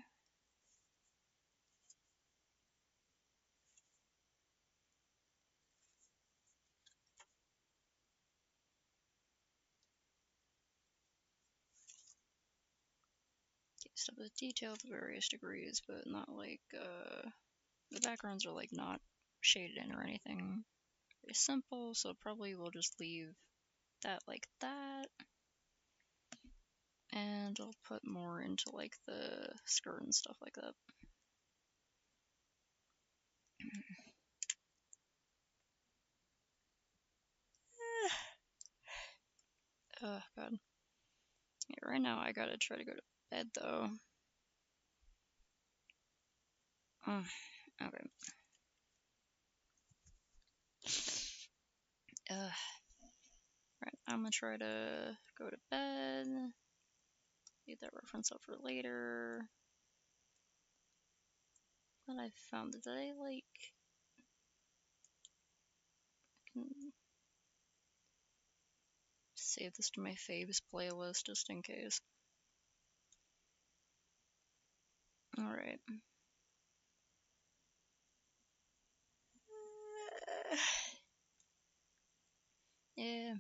Stuff with detail to various degrees, but not like, the backgrounds are like not shaded in or anything. Very simple, so probably we'll just leave that like that. And I'll put more into like the skirt and stuff like that. Oh god. Yeah, right now I gotta try to go to bed though. Okay. Right, I'm gonna try to go to bed. Leave that reference up for later. But I found that I like... I can save this to my faves playlist just in case. Alright. Yeah.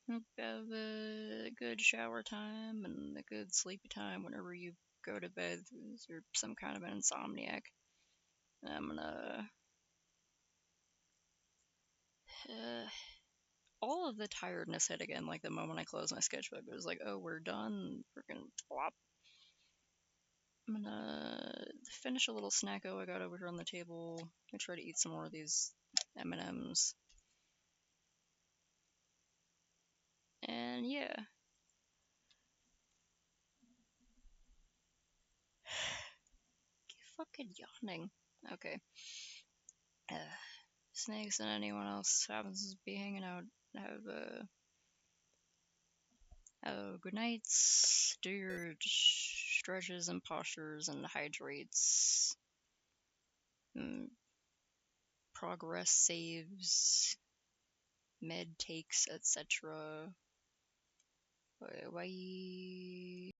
Hope you have a good shower time and a good sleepy time whenever you go to bed if you're some kind of an insomniac. I'm gonna... all of the tiredness hit again, like the moment I closed my sketchbook. It was like, oh, we're done. Freaking flop. I'm gonna finish a little snacko I got over here on the table. I try to eat some more of these M&Ms. And yeah. Keep fucking yawning. Okay. Snakes and anyone else happens to be hanging out. Have good nights. Do your stretches and postures and hydrates. Progress saves. Med takes, etc. Bye.